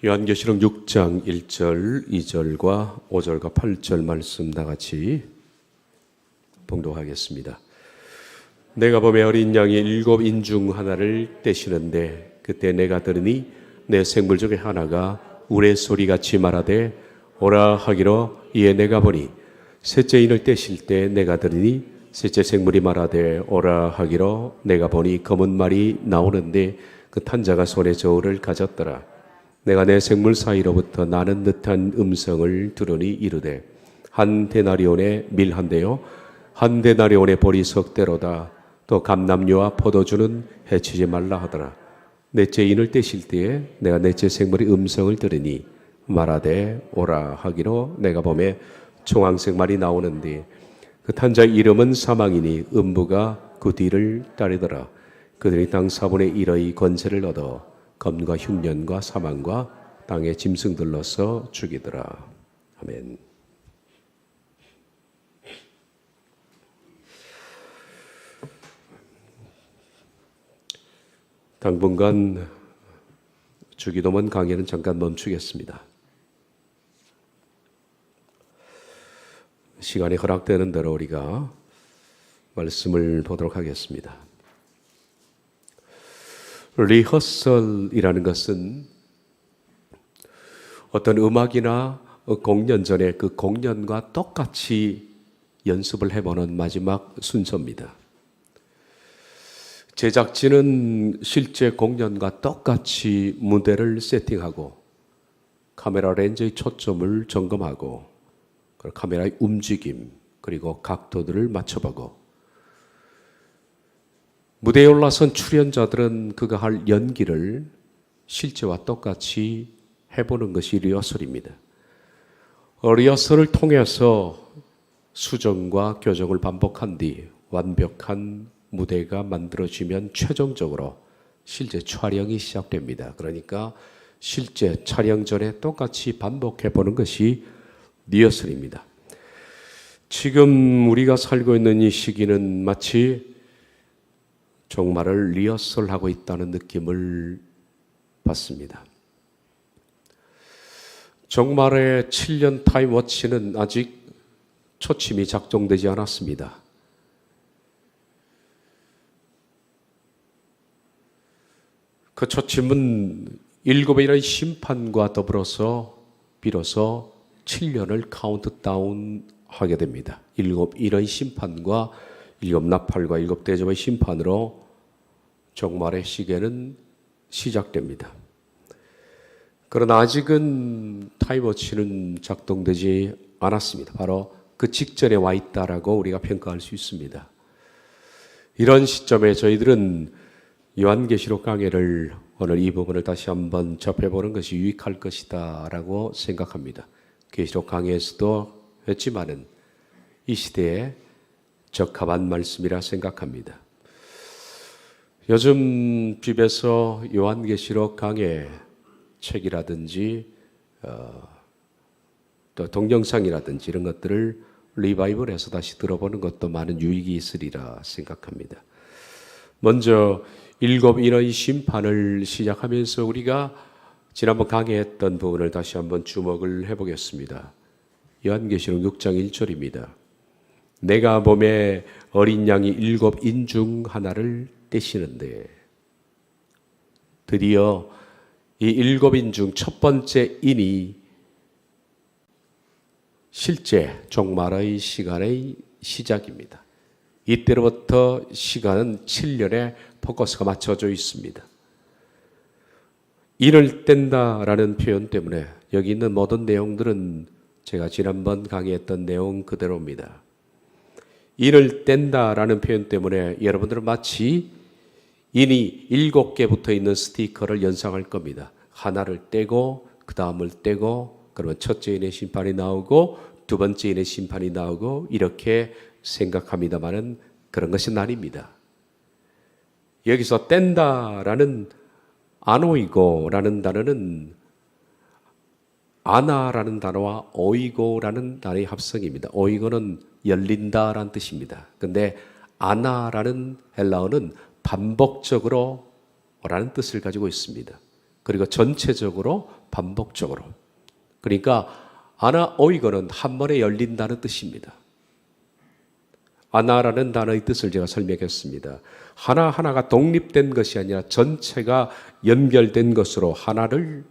요한계시록 6장 1절, 2절과 5절과 8절 말씀 다같이 봉독하겠습니다. 내가 보매 어린 양이 7인 중 하나를 떼시는데 그때 내가 들으니 내 생물 중에 하나가 우레소리같이 말하되 오라 하기로 이에 내가 보니 셋째 인을 떼실 때 내가 들으니 셋째 생물이 말하되 오라 하기로 내가 보니 검은 말이 나오는데 그 탄 자가 손에 저울을 가졌더라. 내가 내 생물 사이로부터 나는 듯한 음성을 들으니 이르되 한 데나리온의 밀 한 대요 한 데나리온의 보리 석 대로다. 또 감람류와 포도주는 해치지 말라 하더라. 넷째 인을 떼실 때에 내가 넷째 생물의 음성을 들으니 말하되 오라 하기로 내가 보매 청황색 말이 나오는데 그 탄 자의 이름은 사망이니 음부가 그 뒤를 따르더라. 그들이 땅 4분의 1의 권세를 얻어 검과 흉년과 사망과 땅의 짐승들로서 죽이더라. 아멘. 당분간 주기도문 강의는 잠깐 멈추겠습니다. 시간이 허락되는 대로 우리가 말씀을 보도록 하겠습니다. 리허설이라는 것은 어떤 음악이나 공연 전에 그 공연과 똑같이 연습을 해보는 마지막 순서입니다. 제작진은 실제 공연과 똑같이 무대를 세팅하고 카메라 렌즈의 초점을 점검하고 카메라의 움직임 그리고 각도들을 맞춰보고 무대에 올라선 출연자들은 그가 할 연기를 실제와 똑같이 해보는 것이 리허설입니다. 리허설을 통해서 수정과 교정을 반복한 뒤 완벽한 무대가 만들어지면 최종적으로 실제 촬영이 시작됩니다. 그러니까 실제 촬영 전에 똑같이 반복해보는 것이 리허설입니다. 지금 우리가 살고 있는 이 시기는 마치 종말을 리허설하고 있다는 느낌을 받습니다. 종말의 7년 타임워치는 아직 초침이 작동되지 않았습니다. 그 초침은 7일의 심판과 더불어서 비로소 7년을 카운트다운 하게 됩니다. 7일의 심판과 7 나팔과 7 대접의 심판으로 종말의 시계는 시작됩니다. 그러나 아직은 타임워치는 작동되지 않았습니다. 바로 그 직전에 와 있다라고 우리가 평가할 수 있습니다. 이런 시점에 저희들은 요한계시록 강해를 오늘 이 부분을 다시 한번 접해보는 것이 유익할 것이다 라고 생각합니다. 계시록 강해에서도 했지만은 이 시대에 적합한 말씀이라 생각합니다. 요즘 집에서 요한계시록 강해 책이라든지 또 동영상이라든지 이런 것들을 리바이벌해서 다시 들어보는 것도 많은 유익이 있으리라 생각합니다. 먼저 7인의 심판을 시작하면서 우리가 지난번 강의했던 부분을 다시 한번 주목을 해보겠습니다. 요한계시록 6장 1절입니다. 내가 보매 어린 양이 7인 중 하나를 떼시는데 드디어 이 7인 중 첫 번째 인이 실제 종말의 시간의 시작입니다. 이때로부터 시간은 7년에 포커스가 맞춰져 있습니다. 인을 뗀다라는 표현 때문에 여기 있는 모든 내용들은 제가 지난번 강의했던 내용 그대로입니다. 인을 뗀다라는 표현 때문에 여러분들은 마치 인이 7개 붙어 있는 스티커를 연상할 겁니다. 하나를 떼고 그 다음을 떼고 그러면 첫째 인의 심판이 나오고 두 번째 인의 심판이 나오고 이렇게 생각합니다만은 그런 것은 아닙니다. 여기서 뗀다라는 아노이고라는 단어는 아나라는 단어와 오이고라는 단어의 합성입니다. 오이고는 열린다라는 뜻입니다. 그런데 아나라는 헬라어는 반복적으로 라는 뜻을 가지고 있습니다. 그리고 전체적으로 반복적으로. 그러니까 아나 오이거는 한 번에 열린다는 뜻입니다. 아나라는 단어의 뜻을 제가 설명했습니다. 하나하나가 독립된 것이 아니라 전체가 연결된 것으로 하나를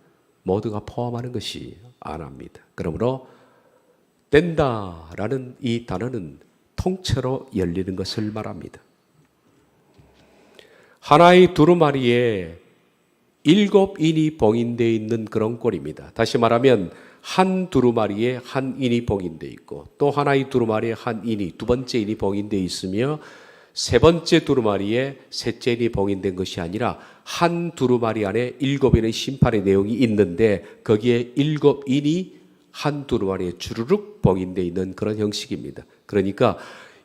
모두가 포함하는 것이 아나입니다. 그러므로 뗀다라는 이 단어는 통째로 열리는 것을 말합니다. 하나의 두루마리에 7인이 봉인되어 있는 그런 꼴입니다. 다시 말하면 한 두루마리에 한 인이 봉인되어 있고 또 하나의 두루마리에 한 인이, 두 번째 인이 봉인되어 있으며 세 번째 두루마리에 셋째 인이 봉인된 것이 아니라 한 두루마리 안에 7인의 심판의 내용이 있는데 거기에 7인이 한 두루마리에 주르륵 봉인되어 있는 그런 형식입니다. 그러니까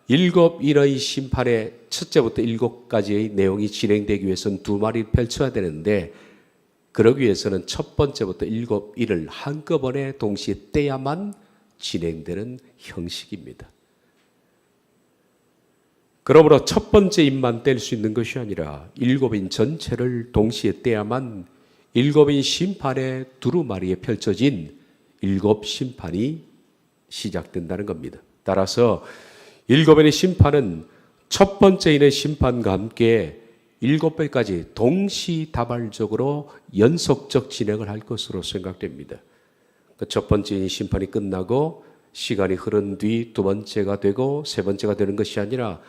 7인의 심판의 첫째부터 7가지의 내용이 진행되기 위해서는 두 마리를 펼쳐야 되는데 그러기 위해서는 첫 번째부터 7인을 한꺼번에 동시에 떼야만 진행되는 형식입니다. 그러므로 첫 번째 인만 뗄 수 있는 것이 아니라 7인 전체를 동시에 떼야만 7인 심판의 두루마리에 펼쳐진 7심판이 시작된다는 겁니다. 따라서 7인의 심판은 첫 번째 인의 심판과 함께 7배까지 동시다발적으로 연속적 진행을 할 것으로 생각됩니다. 첫 번째 인 심판이 끝나고 시간이 흐른 뒤 두 번째가 되고 세 번째가 되는 것이 아니라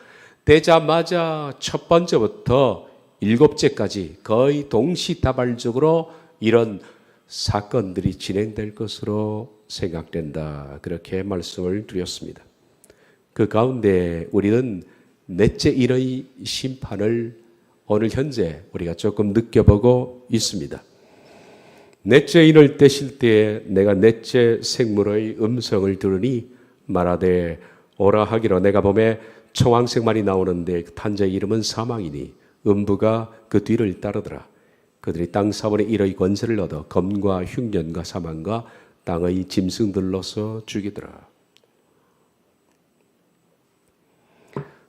되자마자 첫 번째부터 7째까지 거의 동시다발적으로 이런 사건들이 진행될 것으로 생각된다. 그렇게 말씀을 드렸습니다. 그 가운데 우리는 넷째 인의 심판을 오늘 현재 우리가 조금 느껴보고 있습니다. 넷째 인을 떼실 때에 내가 넷째 생물의 음성을 들으니 말하되 오라 하기로 내가 보매 청황색만이 나오는데 탄자의 이름은 사망이니 음부가 그 뒤를 따르더라. 그들이 땅 4분의 1의 권세를 얻어 검과 흉년과 사망과 땅의 짐승들로서 죽이더라.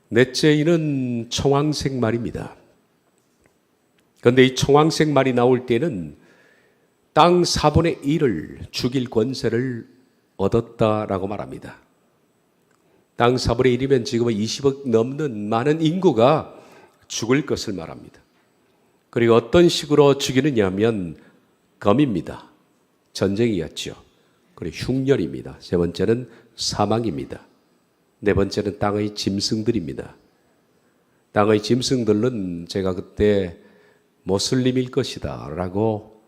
넷째 인은 청황색 말입니다. 그런데 이 청황색 말이 나올 때는 땅 4분의 1을 죽일 권세를 얻었다라고 말합니다. 땅 4분의 1이면 지금은 20억 넘는 많은 인구가 죽을 것을 말합니다. 그리고 어떤 식으로 죽이느냐 하면 검입니다. 전쟁이었죠. 그리고 흉년입니다. 세 번째는 사망입니다. 네 번째는 땅의 짐승들입니다. 땅의 짐승들은 제가 그때 모슬림일 것이다 라고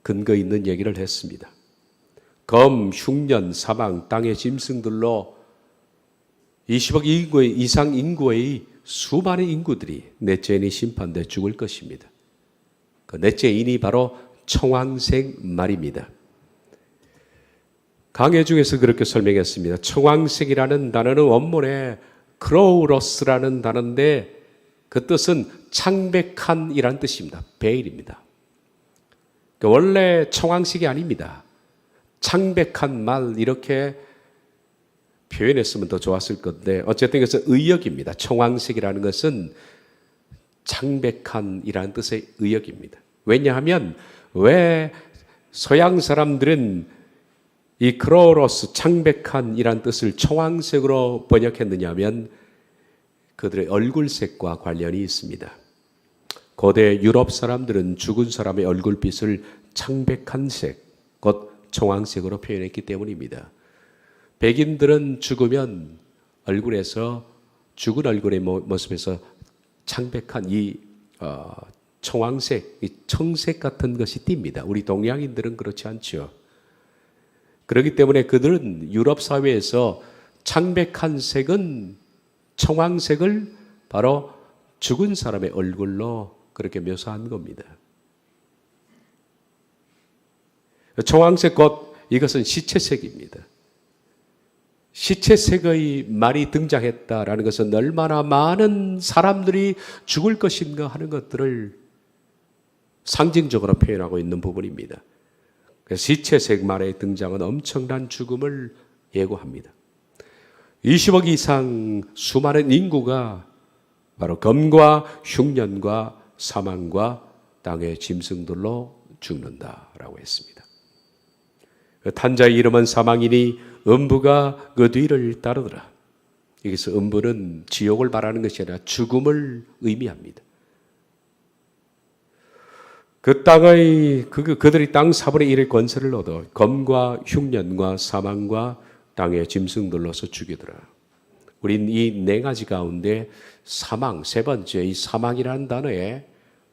근거 있는 얘기를 했습니다. 검, 흉년, 사망, 땅의 짐승들로 20억 이상 인구의 수많은 인구들이 넷째 인이 심판돼 죽을 것입니다. 그 넷째 인이 바로 청황색 말입니다. 강해 중에서 그렇게 설명했습니다. 청황색이라는 단어는 원문에 크로우로스라는 단어인데 그 뜻은 창백한이라는 뜻입니다. 베일입니다. 원래 청황색이 아닙니다. 창백한 말 이렇게 표현했으면 더 좋았을 건데 어쨌든 그래서 의역입니다. 청황색이라는 것은 창백한이라는 뜻의 의역입니다. 왜냐하면 왜 서양 사람들은 이 크로로스 창백한이라는 뜻을 청황색으로 번역했느냐 하면 그들의 얼굴색과 관련이 있습니다. 고대 유럽 사람들은 죽은 사람의 얼굴빛을 창백한 색, 곧 청황색으로 표현했기 때문입니다. 백인들은 죽으면 얼굴에서 죽은 얼굴의 모습에서 창백한 이 청황색, 이 청색 같은 것이 띕니다. 우리 동양인들은 그렇지 않죠. 그렇기 때문에 그들은 유럽 사회에서 창백한 색은 청황색을 바로 죽은 사람의 얼굴로 그렇게 묘사한 겁니다. 청황색 곧 이것은 시체색입니다. 시체색의 말이 등장했다라는 것은 얼마나 많은 사람들이 죽을 것인가 하는 것들을 상징적으로 표현하고 있는 부분입니다. 시체색 말의 등장은 엄청난 죽음을 예고합니다. 20억 이상 수많은 인구가 바로 검과 흉년과 사망과 땅의 짐승들로 죽는다라고 했습니다. 탄자의 이름은 사망이니 음부가 그 뒤를 따르더라. 여기서 음부는 지옥을 말하는 것이 아니라 죽음을 의미합니다. 그 땅의 그들이 땅 4분의 1의 권세를 얻어 검과 흉년과 사망과 땅의 짐승들로서 죽이더라. 우린 이 네 가지 가운데 사망, 세 번째 이 사망이라는 단어에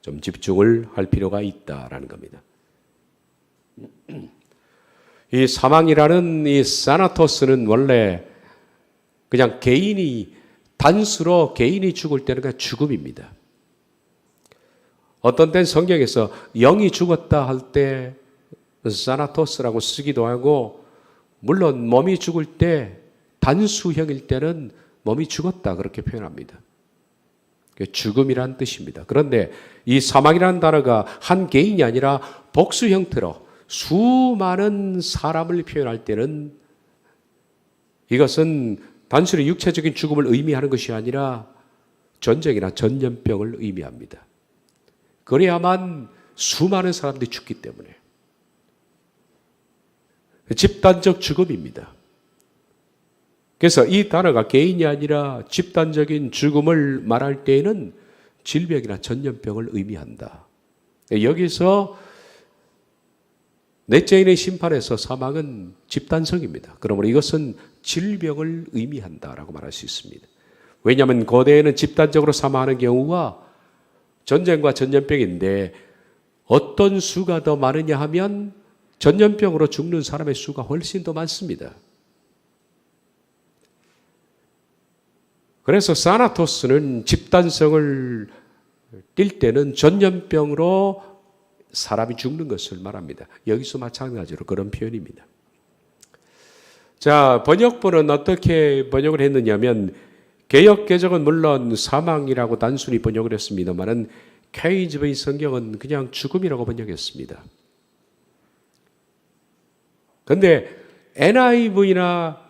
좀 집중을 할 필요가 있다라는 겁니다. 이 사망이라는 이 사나토스는 원래 그냥 단수로 개인이 죽을 때는 그냥 죽음입니다. 어떤 때는 성경에서 영이 죽었다 할 때 사나토스라고 쓰기도 하고, 물론 몸이 죽을 때 단수형일 때는 몸이 죽었다 그렇게 표현합니다. 죽음이란 뜻입니다. 그런데 이 사망이라는 단어가 한 개인이 아니라 복수 형태로 수많은 사람을 표현할 때는 이것은 단순히 육체적인 죽음을 의미하는 것이 아니라 전쟁이나 전염병을 의미합니다. 그래야만 수많은 사람들이 죽기 때문에 집단적 죽음입니다. 그래서 이 단어가 개인이 아니라 집단적인 죽음을 말할 때에는 질병이나 전염병을 의미한다. 여기서 넷째인의 심판에서 사망은 집단성입니다. 그러므로 이것은 질병을 의미한다라고 말할 수 있습니다. 왜냐하면 고대에는 집단적으로 사망하는 경우가 전쟁과 전염병인데 어떤 수가 더 많으냐 하면 전염병으로 죽는 사람의 수가 훨씬 더 많습니다. 그래서 사나토스는 집단성을 띌 때는 전염병으로 사람이 죽는 것을 말합니다. 여기서 마찬가지로 그런 표현입니다. 자, 번역본은 어떻게 번역을 했느냐면 개역개정은 물론 사망이라고 단순히 번역을 했습니다만은 KJV 성경은 그냥 죽음이라고 번역했습니다. 그런데 NIV나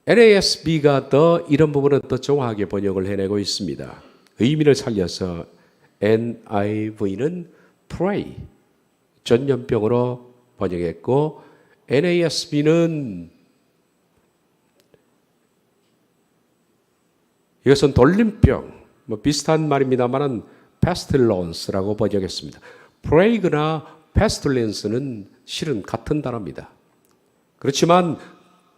NASB가 더 이런 부분은 더 정확하게 번역을 해내고 있습니다. 의미를 살려서 NIV는 pray, 전염병으로 번역했고 NASB는 이것은 돌림병, 비슷한 말입니다만은 pestilence라고 번역했습니다. plague나 pestilence는 실은 같은 단어입니다. 그렇지만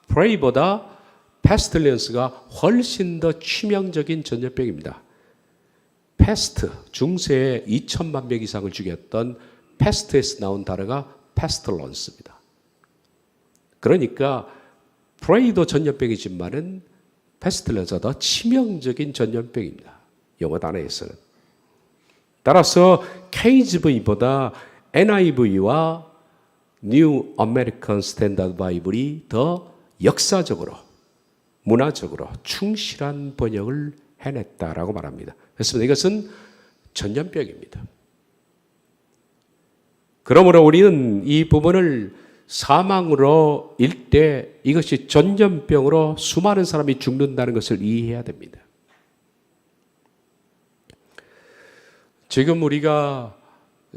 plague보다 pestilence가 훨씬 더 치명적인 전염병입니다. pest, 중세에 2천만 명 이상을 죽였던 pest에서 나온 단어가 pestilence입니다. 그러니까 plague도 전염병이지만은 pestilence가 더 치명적인 전염병입니다. 영어 단어에서는. 따라서 KJV보다 NIV와 New American Standard Bible이 더 역사적으로, 문화적으로 충실한 번역을 해냈다라고 말합니다. 그래서 이것은 전염병입니다. 그러므로 우리는 이 부분을 사망으로 일 때 이것이 전염병으로 수많은 사람이 죽는다는 것을 이해해야 됩니다. 지금 우리가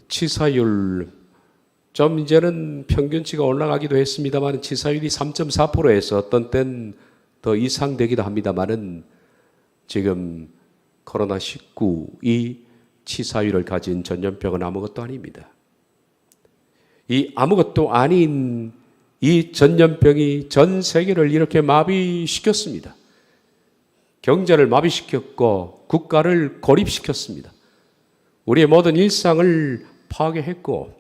치사율, 좀 이제는 평균치가 올라가기도 했습니다만 치사율이 3.4%에서 어떤 땐 더 이상 되기도 합니다만은 지금 코로나19 이 치사율을 가진 전염병은 아무것도 아닙니다. 이 아무것도 아닌 이 전염병이 전 세계를 이렇게 마비시켰습니다. 경제를 마비시켰고 국가를 고립시켰습니다. 우리의 모든 일상을 파괴했고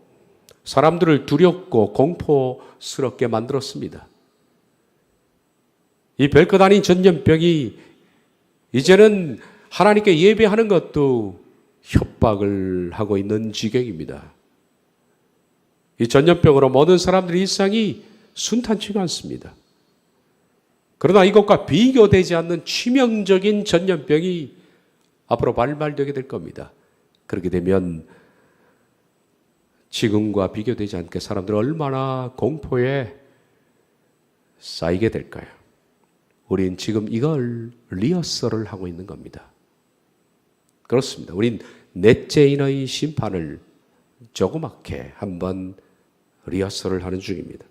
사람들을 두렵고 공포스럽게 만들었습니다. 이 별것 아닌 전염병이 이제는 하나님께 예배하는 것도 협박을 하고 있는 지경입니다. 이 전염병으로 모든 사람들의 일상이 순탄치가 않습니다. 그러나 이것과 비교되지 않는 치명적인 전염병이 앞으로 발발되게 될 겁니다. 그렇게 되면 지금과 비교되지 않게 사람들은 얼마나 공포에 쌓이게 될까요? 우린 지금 이걸 리허설을 하고 있는 겁니다. 그렇습니다. 우린 넷째인의 심판을 조그맣게 한번 리허설을 하는 중입니다.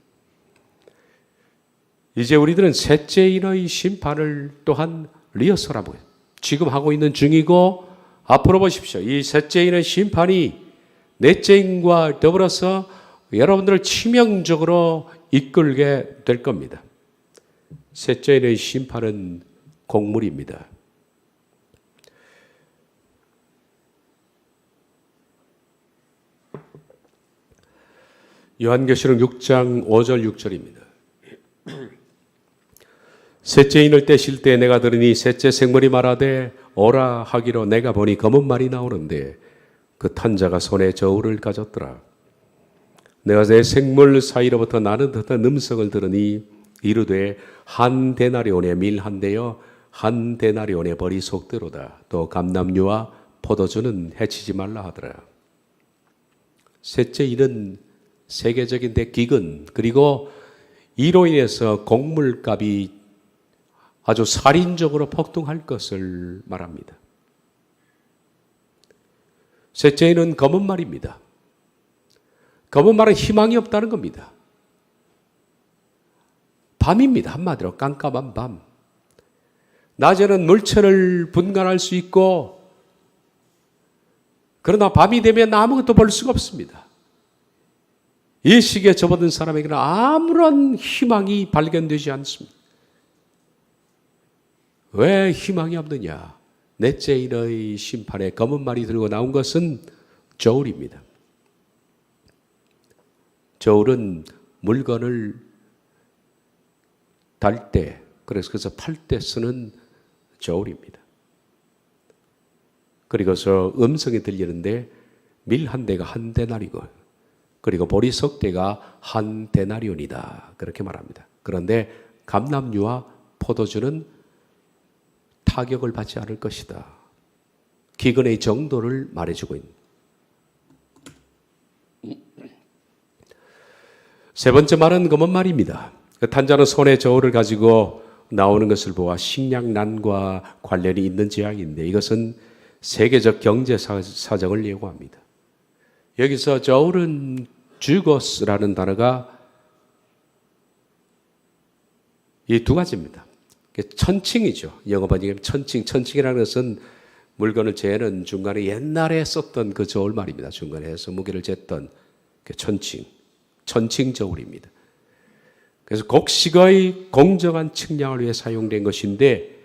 이제 우리들은 셋째인의 심판을 또한 리허설하고 지금 하고 있는 중이고, 앞으로 보십시오. 이 셋째인의 심판이 넷째인과 더불어서 여러분들을 치명적으로 이끌게 될 겁니다. 셋째인의 심판은 공물입니다. 요한계시록 6장 5절 6절입니다. 셋째인을 떼실 때 내가 들으니 셋째 생물이 말하되 오라 하기로 내가 보니 검은 말이 나오는데 그 탄 자가 손에 저울을 가졌더라. 내가 내 생물 사이로부터 나는 듯한 음성을 들으니 이르되 한 데나리온의 밀 한 대여 한 데나리온의 벌이 속대로다. 또 감람류와 포도주는 해치지 말라 하더라. 셋째 일은 세계적인 대기근, 그리고 이로 인해서 곡물값이 아주 살인적으로 폭등할 것을 말합니다. 셋째는 검은 말입니다. 검은 말은 희망이 없다는 겁니다. 밤입니다. 한마디로 깜깜한 밤. 낮에는 물체를 분간할 수 있고, 그러나 밤이 되면 아무것도 볼 수가 없습니다. 이 시기에 접어든 사람에게는 아무런 희망이 발견되지 않습니다. 왜 희망이 없느냐? 넷째 일의 심판에 검은 말이 들고 나온 것은 저울입니다. 저울은 물건을 달 때, 그래서 팔 때 쓰는 저울입니다. 그리고서 음성이 들리는데 밀 한 대가 한 데나리고, 그리고 보리 석 대가 한 데나리온이다, 그렇게 말합니다. 그런데 감람류와 포도주는 타격을 받지 않을 것이다. 기근의 정도를 말해주고 있는. 세 번째 말은 검은 말입니다. 그 탄자는 손에 저울을 가지고 나오는 것을 보아 식량난과 관련이 있는 제약인데, 이것은 세계적 경제 사정을 예고합니다. 여기서 저울은 주고스라는 단어가 이 두 가지입니다. 천칭이죠. 영어 번역하면 천칭. 천칭이라는 것은 물건을 재는 중간에 옛날에 썼던 그 저울 말입니다. 중간에 해서 무게를 쟀던 그 천칭. 천칭 저울입니다. 그래서 곡식의 공정한 측량을 위해 사용된 것인데,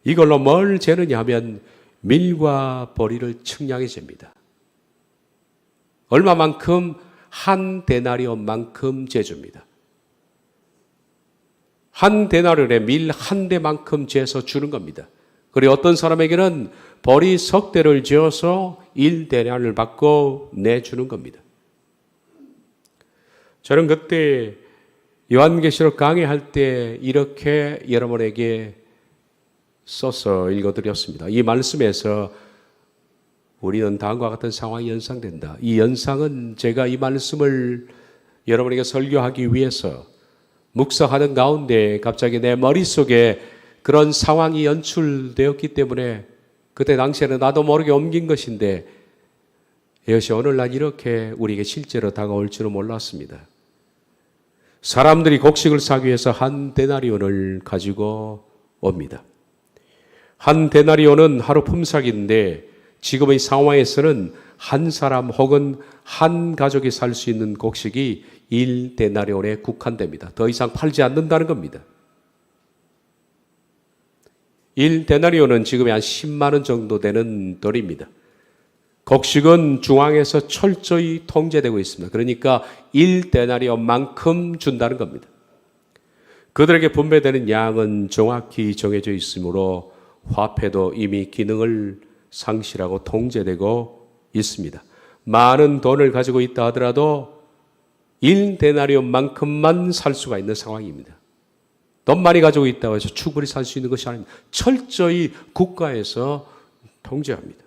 이걸로 뭘 재느냐 하면 밀과 보리를 측량해 잽니다. 얼마만큼? 한 데나리온만큼 재줍니다. 한 데나리온에 밀 한 대만큼 재서 주는 겁니다. 그리고 어떤 사람에게는 보리 석 대를 지어서 1데나리온을 받고 내주는 겁니다. 저는 그때 요한계시록 강의할 때 이렇게 여러분에게 써서 읽어드렸습니다. 이 말씀에서 우리는 다음과 같은 상황이 연상된다. 이 연상은 제가 이 말씀을 여러분에게 설교하기 위해서 묵상하는 가운데 갑자기 내 머릿속에 그런 상황이 연출되었기 때문에 그때 당시에는 나도 모르게 옮긴 것인데, 이것이 오늘날 이렇게 우리에게 실제로 다가올 줄은 몰랐습니다. 사람들이 곡식을 사기 위해서 한 데나리온을 가지고 옵니다. 한 데나리온은 하루 품삯인데, 지금의 상황에서는 한 사람 혹은 한 가족이 살 수 있는 곡식이 1데나리온에 국한됩니다. 더 이상 팔지 않는다는 겁니다. 1데나리온은 지금이 한 10만 원 정도 되는 돈입니다. 곡식은 중앙에서 철저히 통제되고 있습니다. 그러니까 1데나리온만큼 준다는 겁니다. 그들에게 분배되는 양은 정확히 정해져 있으므로 화폐도 이미 기능을 상실하고 통제되고 있습니다. 많은 돈을 가지고 있다 하더라도 1데나리온만큼만 살 수가 있는 상황입니다. 돈 많이 가지고 있다고 해서 충분히 살 수 있는 것이 아닙니다. 철저히 국가에서 통제합니다.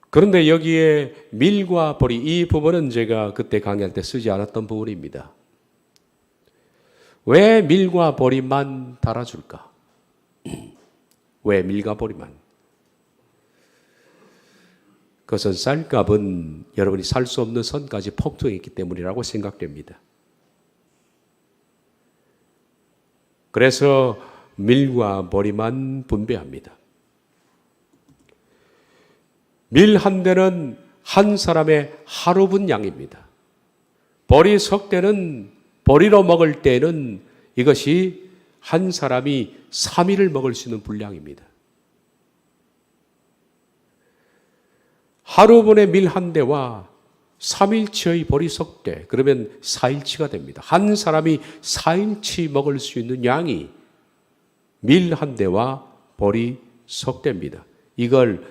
그런데 여기에 밀과 보리, 이 부분은 제가 그때 강의할 때 쓰지 않았던 부분입니다. 왜 밀과 보리만 달아줄까? 왜 밀과 보리만? 그것은 쌀값은 여러분이 살 수 없는 선까지 폭등했기 때문이라고 생각됩니다. 그래서 밀과 보리만 분배합니다. 밀 한 대는 한 사람의 하루 분 양입니다. 보리 석 대는 보리로 먹을 때는 이것이 한 사람이 3일을 먹을 수 있는 분량입니다. 하루분의 밀 한 대와 3일치의 보리 석 대, 그러면 4일치가 됩니다. 한 사람이 4일치 먹을 수 있는 양이 밀 한 대와 보리 석 대입니다. 이걸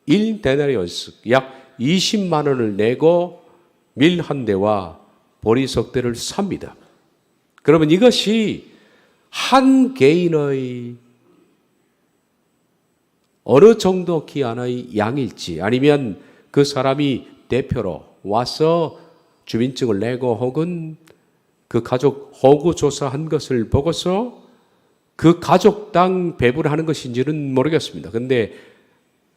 1데나리온스, 약 20만 원을 내고 밀 한 대와 보리 석 대를 삽니다. 그러면 이것이 한 개인의 어느 정도 기한의 양일지, 아니면 그 사람이 대표로 와서 주민증을 내고 혹은 그 가족 호구 조사한 것을 보고서 그 가족당 배분을 하는 것인지는 모르겠습니다. 근데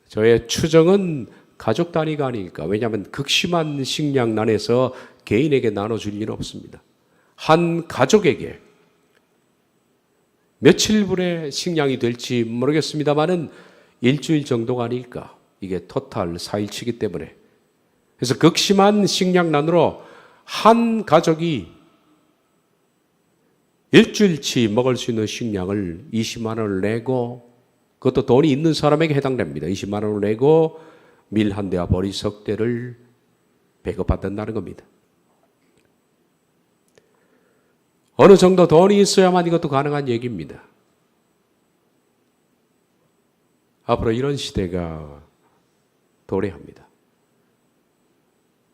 저의 추정은 가족 단위가 아닐까. 왜냐하면 극심한 식량난에서 개인에게 나눠줄 일은 없습니다. 한 가족에게 며칠분의 식량이 될지 모르겠습니다만은 일주일 정도가 아닐까. 이게 토탈 4일치이기 때문에. 그래서 극심한 식량난으로 한 가족이 일주일치 먹을 수 있는 식량을 20만 원을 내고, 그것도 돈이 있는 사람에게 해당됩니다. 20만 원을 내고 밀 한 대와 보리 석 대를 배급받는다는 겁니다. 어느 정도 돈이 있어야만 이것도 가능한 얘기입니다. 앞으로 이런 시대가 도래합니다.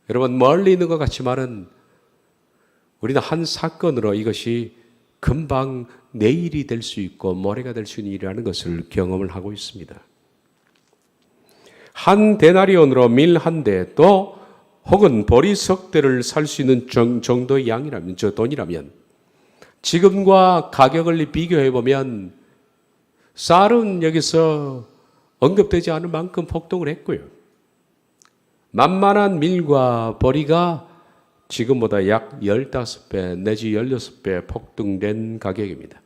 여러분, 멀리 있는 것 같지만은 우리는 한 사건으로 이것이 금방 내일이 될 수 있고 모레가 될 수 있는 일이라는 것을 경험을 하고 있습니다. 한 데나리온으로 밀 한 대 또 혹은 보리 석 대를 살 수 있는 정도의 양이라면, 저 돈이라면, 지금과 가격을 비교해 보면 쌀은 여기서 언급되지 않을 만큼 폭등을 했고요. 만만한 밀과 보리가 지금보다 약 15배 내지 16배 폭등된 가격입니다.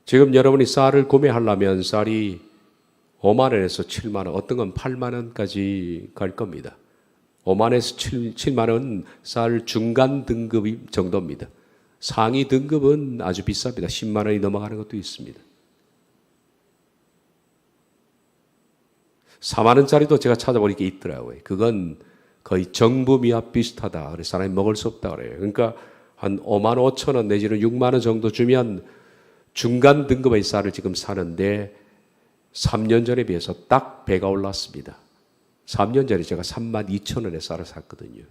지금 여러분이 쌀을 구매하려면 쌀이 5만 원에서 7만 원, 어떤 건 8만 원까지 갈 겁니다. 5만 원에서 7만 원 쌀 중간 등급 정도입니다. 상위 등급은 아주 비쌉니다. 10만 원이 넘어가는 것도 있습니다. 4만 원짜리도 제가 찾아보니까 있더라고요. 그건 거의 정부미와 비슷하다. 그래서 사람이 먹을 수 없다 그래요. 그러니까 한 5만 5천 원 내지는 6만 원 정도 주면 중간 등급의 쌀을 지금 사는데 3년 전에 비해서 딱 배가 올랐습니다. 3년 전에 제가 3만 2천 원에 쌀을 샀거든요.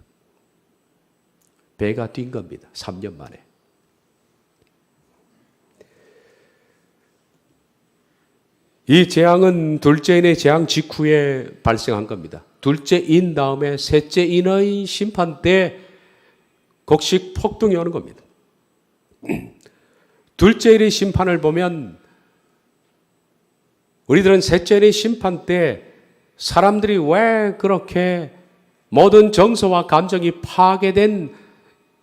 배가 뛴 겁니다. 3년 만에. 이 재앙은 둘째인의 재앙 직후에 발생한 겁니다. 둘째인 다음에 셋째인의 심판 때 곡식 폭등이 오는 겁니다. 둘째인의 심판을 보면 우리들은 셋째인의 심판 때 사람들이 왜 그렇게 모든 정서와 감정이 파괴된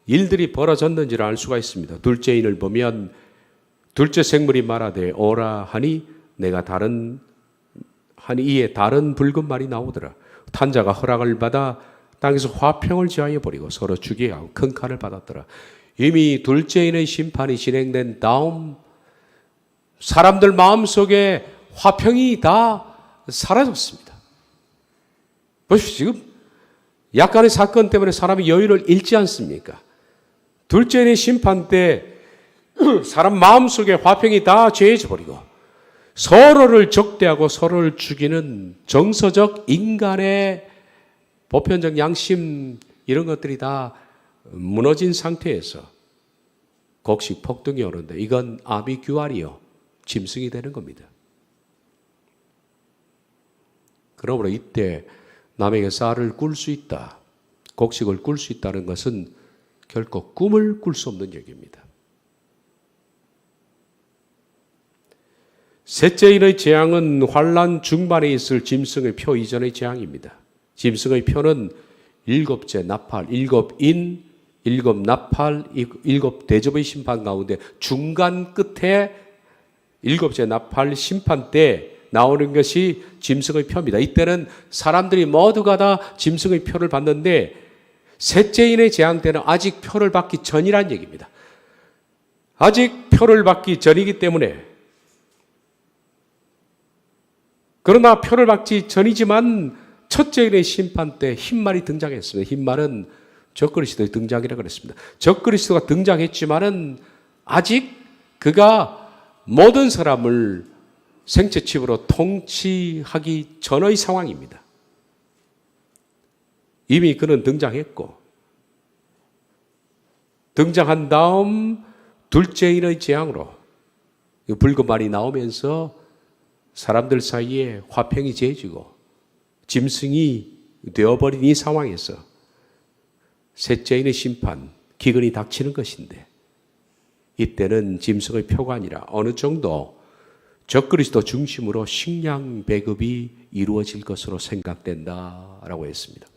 일들이 벌어졌는지를 알 수가 있습니다. 둘째인을 보면 둘째 생물이 말하되 오라 하니 내가 이에 다른 붉은 말이 나오더라. 탄자가 허락을 받아 땅에서 화평을 지하여 버리고 서로 죽게 하고 큰 칼을 받았더라. 이미 둘째인의 심판이 진행된 다음 사람들 마음속에 화평이 다 사라졌습니다. 보십시오. 지금 약간의 사건 때문에 사람이 여유를 잃지 않습니까? 둘째인의 심판 때 사람 마음속에 화평이 다 죄해져 버리고 서로를 적대하고 서로를 죽이는 정서적 인간의 보편적 양심 이런 것들이 다 무너진 상태에서 곡식 폭등이 오는데 이건 아비규환이요 짐승이 되는 겁니다. 그러므로 이때 남에게 쌀을 꿀 수 있다, 곡식을 꿀 수 있다는 것은 결코 꿈을 꿀 수 없는 얘기입니다. 셋째인의 재앙은 환란 중반에 있을 짐승의 표 이전의 재앙입니다. 짐승의 표는 일곱째 나팔, 일곱인, 일곱 나팔, 일곱 대접의 심판 가운데 중간 끝에 일곱째 나팔 심판 때 나오는 것이 짐승의 표입니다. 이때는 사람들이 모두가 다 짐승의 표를 받는데 셋째인의 재앙 때는 아직 표를 받기 전이란 얘기입니다. 아직 표를 받기 전이기 때문에, 그러나 표를 받기 전이지만 첫째인의 심판 때 흰말이 등장했습니다. 흰말은 적그리스도의 등장이라고 그랬습니다. 적그리스도가 등장했지만은 아직 그가 모든 사람을 생체칩으로 통치하기 전의 상황입니다. 이미 그는 등장했고, 등장한 다음 둘째인의 재앙으로 붉은 말이 나오면서 사람들 사이에 화평이 재해지고 짐승이 되어버린 이 상황에서 셋째인의 심판, 기근이 닥치는 것인데, 이때는 짐승의 표가 아니라 어느 정도 적그리스도 중심으로 식량 배급이 이루어질 것으로 생각된다라고 했습니다.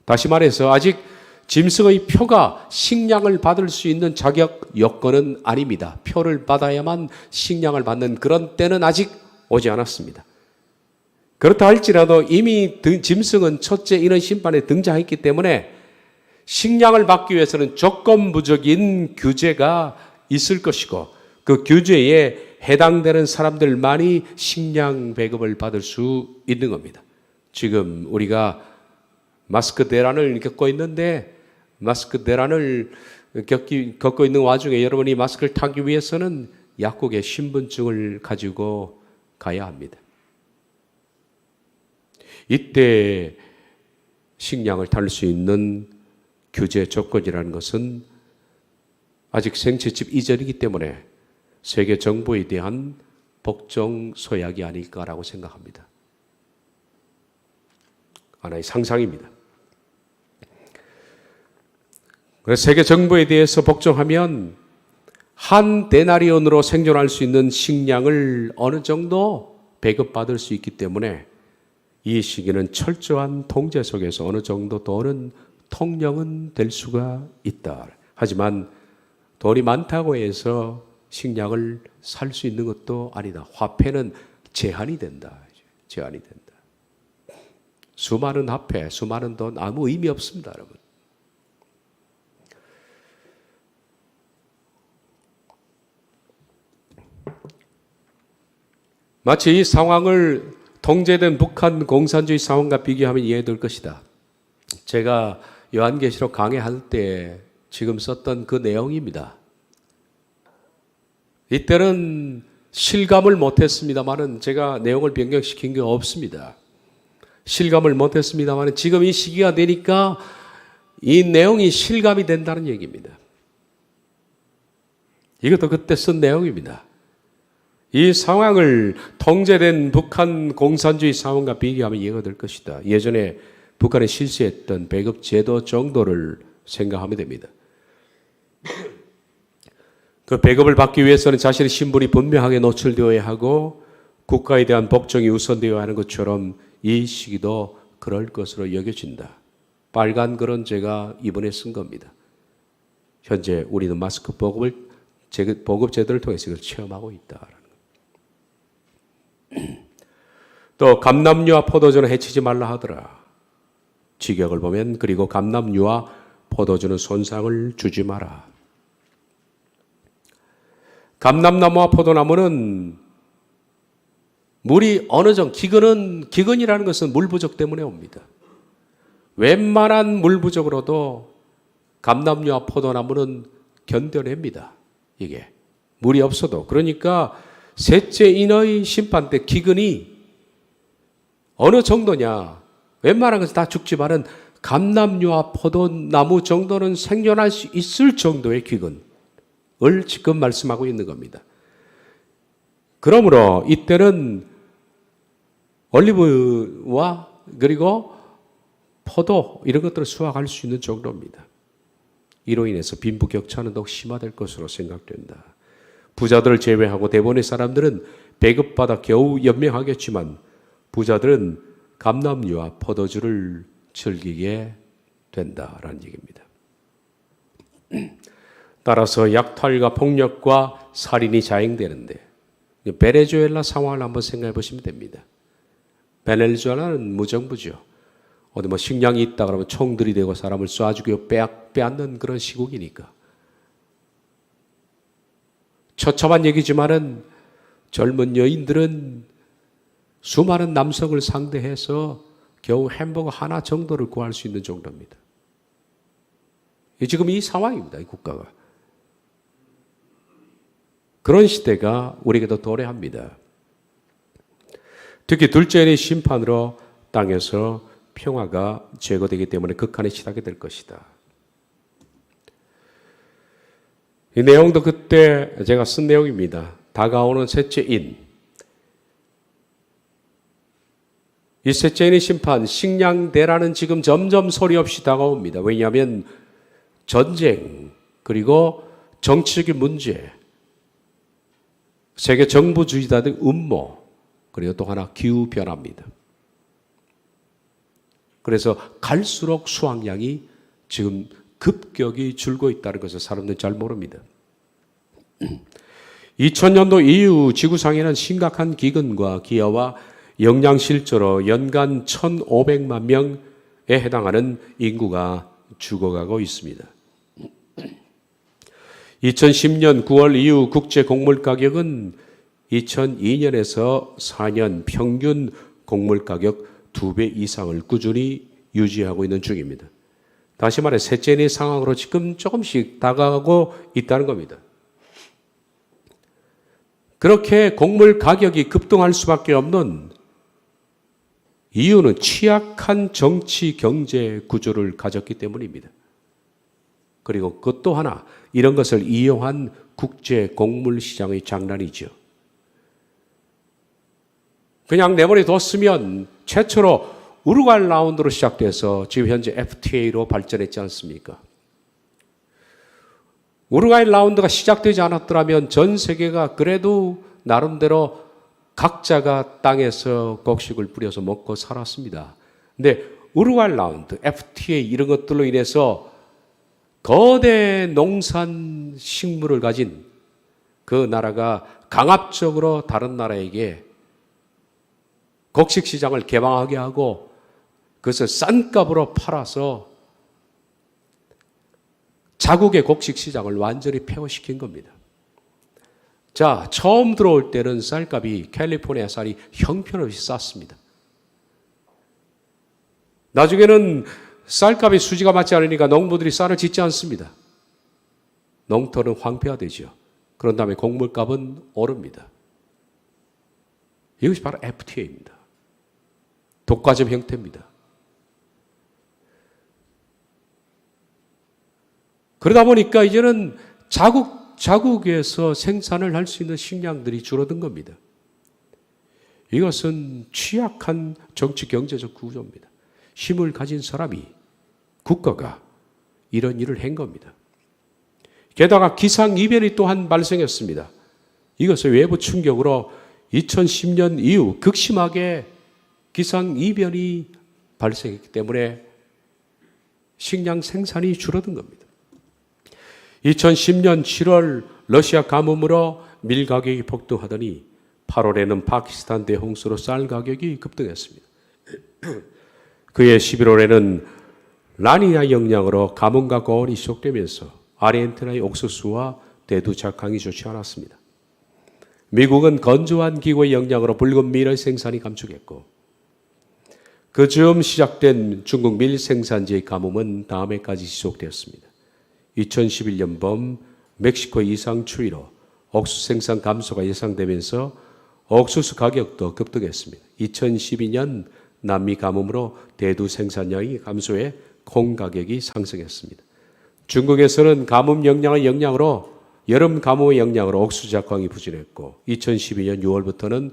다시 말해서 아직 짐승의 표가 식량을 받을 수 있는 자격 여건은 아닙니다. 표를 받아야만 식량을 받는 그런 때는 아직 오지 않았습니다. 그렇다 할지라도 이미 짐승은 첫째 인의 심판에 등장했기 때문에 식량을 받기 위해서는 조건부적인 규제가 있을 것이고, 그 규제에 해당되는 사람들만이 식량 배급을 받을 수 있는 겁니다. 지금 우리가 마스크 대란을 겪고 있는데, 마스크 대란을 겪고 있는 와중에 여러분이 마스크를 타기 위해서는 약국에 신분증을 가지고 가야 합니다. 이때 식량을 탈 수 있는 규제 조건이라는 것은 아직 생체칩 이전이기 때문에 세계 정부에 대한 복종 서약이 아닐까라고 생각합니다. 하나의 상상입니다. 그래서 세계 정부에 대해서 복종하면 한 데나리온으로 생존할 수 있는 식량을 어느 정도 배급받을 수 있기 때문에 이 시기는 철저한 통제 속에서 어느 정도 돈은 통령은 될 수가 있다. 하지만 돈이 많다고 해서 식량을 살 수 있는 것도 아니다. 화폐는 제한이 된다. 제한이 된다. 수많은 화폐, 수많은 돈 아무 의미 없습니다, 여러분. 마치 이 상황을 통제된 북한 공산주의 상황과 비교하면 이해될 것이다. 제가 요한계시록 강해할 때 지금 썼던 그 내용입니다. 이때는 실감을 못했습니다만은 제가 내용을 변경시킨 게 없습니다. 실감을 못했습니다만은 지금 이 시기가 되니까 이 내용이 실감이 된다는 얘기입니다. 이것도 그때 쓴 내용입니다. 이 상황을 통제된 북한 공산주의 상황과 비교하면 이해가 될 것이다. 예전에 북한에 실시했던 배급 제도 정도를 생각하면 됩니다. 그 배급을 받기 위해서는 자신의 신분이 분명하게 노출되어야 하고 국가에 대한 복종이 우선되어야 하는 것처럼 이 시기도 그럴 것으로 여겨진다. 빨간 글은 제가 이번에 쓴 겁니다. 현재 우리는 마스크 보급 제도를 통해서 이걸 체험하고 있다. 또 감람류와 포도주는 해치지 말라 하더라. 직역을 보면 그리고 감람류와 포도주는 손상을 주지 마라. 감람나무와 포도나무는 물이 어느 정도, 기근이라는 것은 물 부족 때문에 옵니다. 웬만한 물 부족으로도 감람류와 포도나무는 견뎌냅니다. 이게 물이 없어도. 그러니까 셋째 인의 심판 때 기근이 어느 정도냐, 웬만한 것은 다 죽지만은 감람류와 포도나무 정도는 생존할 수 있을 정도의 기근을 지금 말씀하고 있는 겁니다. 그러므로 이때는 올리브와 그리고 포도 이런 것들을 수확할 수 있는 정도입니다. 이로 인해서 빈부격차는 더욱 심화될 것으로 생각된다. 부자들을 제외하고 대부분의 사람들은 배급받아 겨우 연명하겠지만 부자들은 감람류와 포도주를 즐기게 된다라는 얘기입니다. 따라서 약탈과 폭력과 살인이 자행되는데 베네수엘라 상황을 한번 생각해 보시면 됩니다. 베네수엘라는 무정부죠. 어디 뭐 식량이 있다 그러면 총 들이대고 사람을 쏴 죽이고 빼앗는 그런 시국이니까. 처참한 얘기지만은 젊은 여인들은 수많은 남성을 상대해서 겨우 햄버거 하나 정도를 구할 수 있는 정도입니다. 지금 이 상황입니다. 이 국가가. 그런 시대가 우리에게도 도래합니다. 특히 둘째의 심판으로 땅에서 평화가 제거되기 때문에 극한에 치닫게 될 것이다. 이 내용도 그때 제가 쓴 내용입니다. 다가오는 셋째인. 이 셋째인의 심판, 식량대란은 지금 점점 소리 없이 다가옵니다. 왜냐하면 전쟁, 그리고 정치적인 문제, 세계 정부주의자들의 음모, 그리고 또 하나 기후변화입니다. 그래서 갈수록 수확량이 지금 급격히 줄고 있다는 것을 사람들은 잘 모릅니다. 2000년도 이후 지구상에는 심각한 기근과 기아와 영양 실조로 연간 1,500만 명에 해당하는 인구가 죽어가고 있습니다. 2010년 9월 이후 국제 곡물 가격은 2002년에서 4년 평균 곡물 가격 2배 이상을 꾸준히 유지하고 있는 중입니다. 다시 말해 셋째의 상황으로 지금 조금씩 다가가고 있다는 겁니다. 그렇게 곡물 가격이 급등할 수밖에 없는 이유는 취약한 정치 경제 구조를 가졌기 때문입니다. 그리고 그것도 하나 이런 것을 이용한 국제 곡물 시장의 장난이죠. 그냥 내버려 뒀으면 최초로 우루과이 라운드로 시작돼서 지금 현재 FTA로 발전했지 않습니까? 우루과이 라운드가 시작되지 않았더라면 전 세계가 그래도 나름대로 각자가 땅에서 곡식을 뿌려서 먹고 살았습니다. 근데 우루과이 라운드, FTA 이런 것들로 인해서 거대 농산 식물을 가진 그 나라가 강압적으로 다른 나라에게 곡식 시장을 개방하게 하고 그것을 싼 값으로 팔아서 자국의 곡식 시장을 완전히 폐허시킨 겁니다. 자, 처음 들어올 때는 쌀값이 캘리포니아 쌀이 형편없이 쌌습니다. 나중에는 쌀값이 수지가 맞지 않으니까 농부들이 쌀을 짓지 않습니다. 농토는 황폐화되죠. 그런 다음에 곡물값은 오릅니다. 이것이 바로 FTA입니다. 독과점 형태입니다. 그러다 보니까 이제는 자국에서 생산을 할 수 있는 식량들이 줄어든 겁니다. 이것은 취약한 정치 경제적 구조입니다. 힘을 가진 사람이, 국가가 이런 일을 한 겁니다. 게다가 기상이변이 또한 발생했습니다. 이것을 외부 충격으로 2010년 이후 극심하게 기상이변이 발생했기 때문에 식량 생산이 줄어든 겁니다. 2010년 7월 러시아 가뭄으로 밀 가격이 폭등하더니 8월에는 파키스탄 대홍수로 쌀 가격이 급등했습니다. 그해 11월에는 라니냐 영향으로 가뭄과 고온이 지속되면서 아르헨티나의 옥수수와 대두 작황이 좋지 않았습니다. 미국은 건조한 기후의 영향으로 붉은 밀의 생산이 감축했고 그 즈음 시작된 중국 밀 생산지의 가뭄은 다음 해까지 지속되었습니다. 2011년 봄 멕시코 이상 추위로 옥수수 생산 감소가 예상되면서 옥수수 가격도 급등했습니다. 2012년 남미 가뭄으로 대두 생산량이 감소해 콩 가격이 상승했습니다. 중국에서는 가뭄 영향의 영향으로 여름 가뭄의 영향으로 옥수수 작황이 부진했고 2012년 6월부터는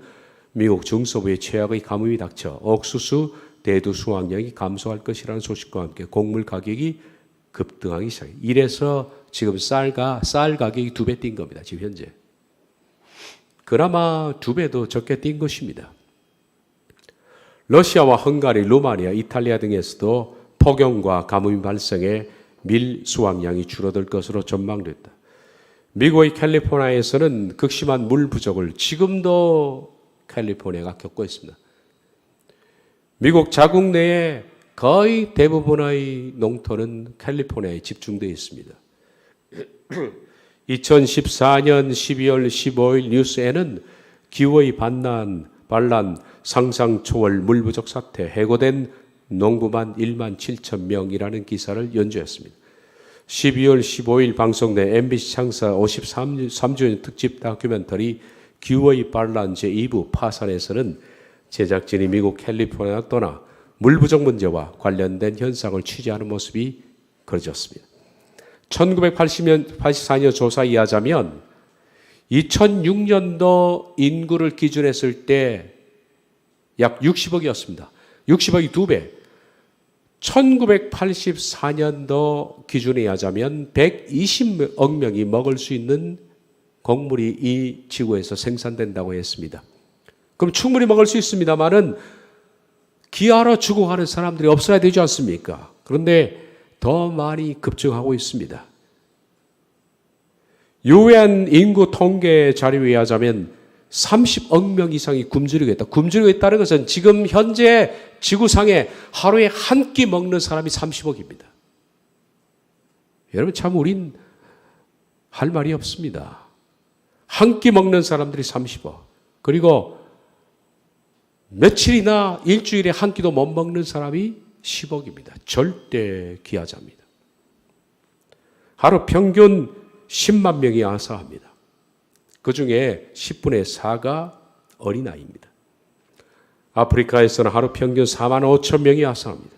미국 중서부의 최악의 가뭄이 닥쳐 옥수수 대두 수확량이 감소할 것이라는 소식과 함께 곡물 가격이 급등하기 시작해요. 이래서 지금 쌀 가격이 2배 뛴 겁니다. 지금 현재. 그나마 2배도 적게 뛴 것입니다. 러시아와 헝가리, 루마니아, 이탈리아 등에서도 폭염과 가뭄이 발생해 밀 수확량이 줄어들 것으로 전망됐다. 미국의 캘리포니아에서는 극심한 물 부족을 지금도 캘리포니아가 겪고 있습니다. 미국 자국 내에 거의 대부분의 농토는 캘리포니아에 집중되어 있습니다. 2014년 12월 15일 뉴스에는 기후의 반란, 상상 초월 물 부족 사태, 해고된 농부만 1만 7천 명이라는 기사를 연주했습니다. 12월 15일 방송된 MBC 창사 53주년 특집 다큐멘터리 기후의 반란 제2부 파산에서는 제작진이 미국 캘리포니아 떠나 물 부족 문제와 관련된 현상을 취재하는 모습이 그려졌습니다. 1984년 조사에 의하자면 2006년도 인구를 기준했을 때 약 60억이었습니다. 60억이 2배. 1984년도 기준에 의하자면 120억 명이 먹을 수 있는 곡물이 이 지구에서 생산된다고 했습니다. 그럼 충분히 먹을 수 있습니다만은 기아로 죽어가는 사람들이 없어야 되지 않습니까? 그런데 더 많이 급증하고 있습니다. 유엔 인구 통계 자료에 의하자면 30억 명 이상이 굶주리고 있다. 굶주리고 있다는 것은 지금 현재 지구상에 하루에 한 끼 먹는 사람이 30억입니다. 여러분 참 우린 할 말이 없습니다. 한 끼 먹는 사람들이 30억. 그리고 며칠이나 일주일에 한 끼도 못 먹는 사람이 10억입니다. 절대 기하자입니다. 하루 평균 10만 명이 아사합니다. 그 중에 10분의 4가 어린아이입니다. 아프리카에서는 하루 평균 4만 5천 명이 아사합니다.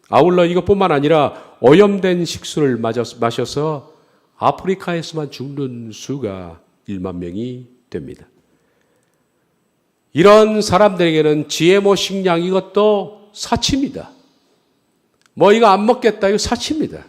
아울러 이것뿐만 아니라 오염된 식수를 마셔서 아프리카에서만 죽는 수가 1만 명이 됩니다. 이런 사람들에게는 GMO 식량 이것도 사치입니다. 뭐 이거 안 먹겠다 이거 사치입니다.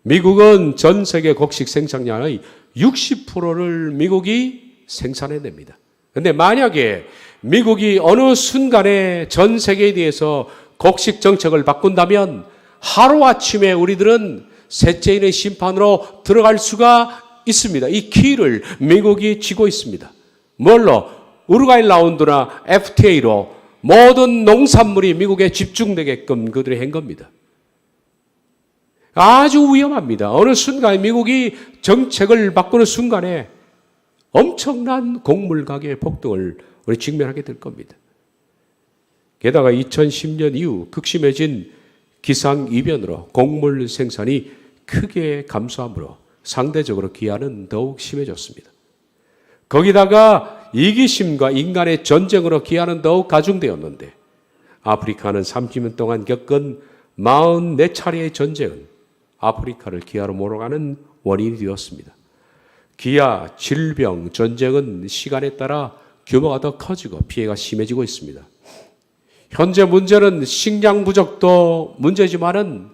미국은 전 세계 곡식 생산량의 60%를 미국이 생산해냅니다. 그런데 만약에 미국이 어느 순간에 전 세계에 대해서 곡식 정책을 바꾼다면 하루아침에 우리들은 셋째인의 심판으로 들어갈 수가 있습니다. 이 키를 미국이 쥐고 있습니다. 뭘로? 우루과이 라운드나 FTA로 모든 농산물이 미국에 집중되게끔 그들이 한 겁니다. 아주 위험합니다. 어느 순간에 미국이 정책을 바꾸는 순간에 엄청난 곡물 가격의 폭등을 우리 직면하게 될 겁니다. 게다가 2010년 이후 극심해진 기상이변으로 곡물 생산이 크게 감소하므로 상대적으로 기한은 더욱 심해졌습니다. 거기다가 이기심과 인간의 전쟁으로 기한은 더욱 가중되었는데 아프리카는 30년 동안 겪은 44차례의 전쟁은 아프리카를 기아로 몰아가는 원인이 되었습니다. 기아, 질병, 전쟁은 시간에 따라 규모가 더 커지고 피해가 심해지고 있습니다. 현재 문제는 식량 부족도 문제지만은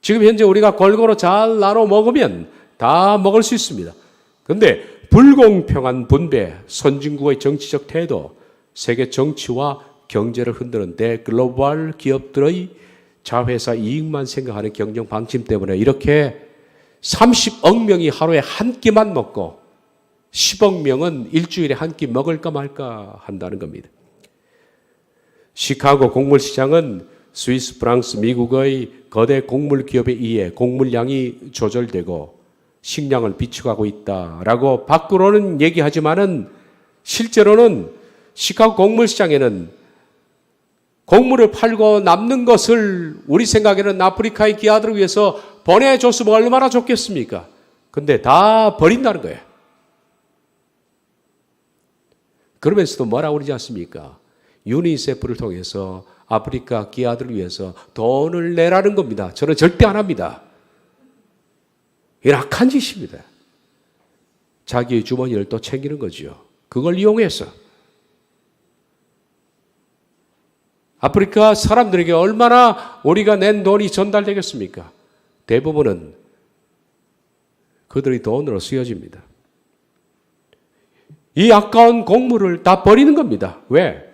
지금 현재 우리가 골고루 잘 나눠 먹으면 다 먹을 수 있습니다. 그런데 불공평한 분배, 선진국의 정치적 태도, 세계 정치와 경제를 흔드는 대글로벌 기업들의 자회사 이익만 생각하는 경영 방침 때문에 이렇게 30억 명이 하루에 한 끼만 먹고 10억 명은 일주일에 한 끼 먹을까 말까 한다는 겁니다. 시카고 곡물시장은 스위스, 프랑스, 미국의 거대 곡물 기업에 의해 곡물량이 조절되고 식량을 비축하고 있다라고 밖으로는 얘기하지만은 실제로는 시카고 곡물시장에는 곡물을 팔고 남는 것을 우리 생각에는 아프리카의 기아들을 위해서 보내줬으면 얼마나 좋겠습니까? 근데 다 버린다는 거예요. 그러면서도 뭐라고 그러지 않습니까? 유니세프를 통해서 아프리카 기아들을 위해서 돈을 내라는 겁니다. 저는 절대 안 합니다. 이건 악한 짓입니다. 자기의 주머니를 또 챙기는 거죠. 그걸 이용해서. 아프리카 사람들에게 얼마나 우리가 낸 돈이 전달되겠습니까? 대부분은 그들의 돈으로 쓰여집니다. 이 아까운 곡물을 다 버리는 겁니다. 왜?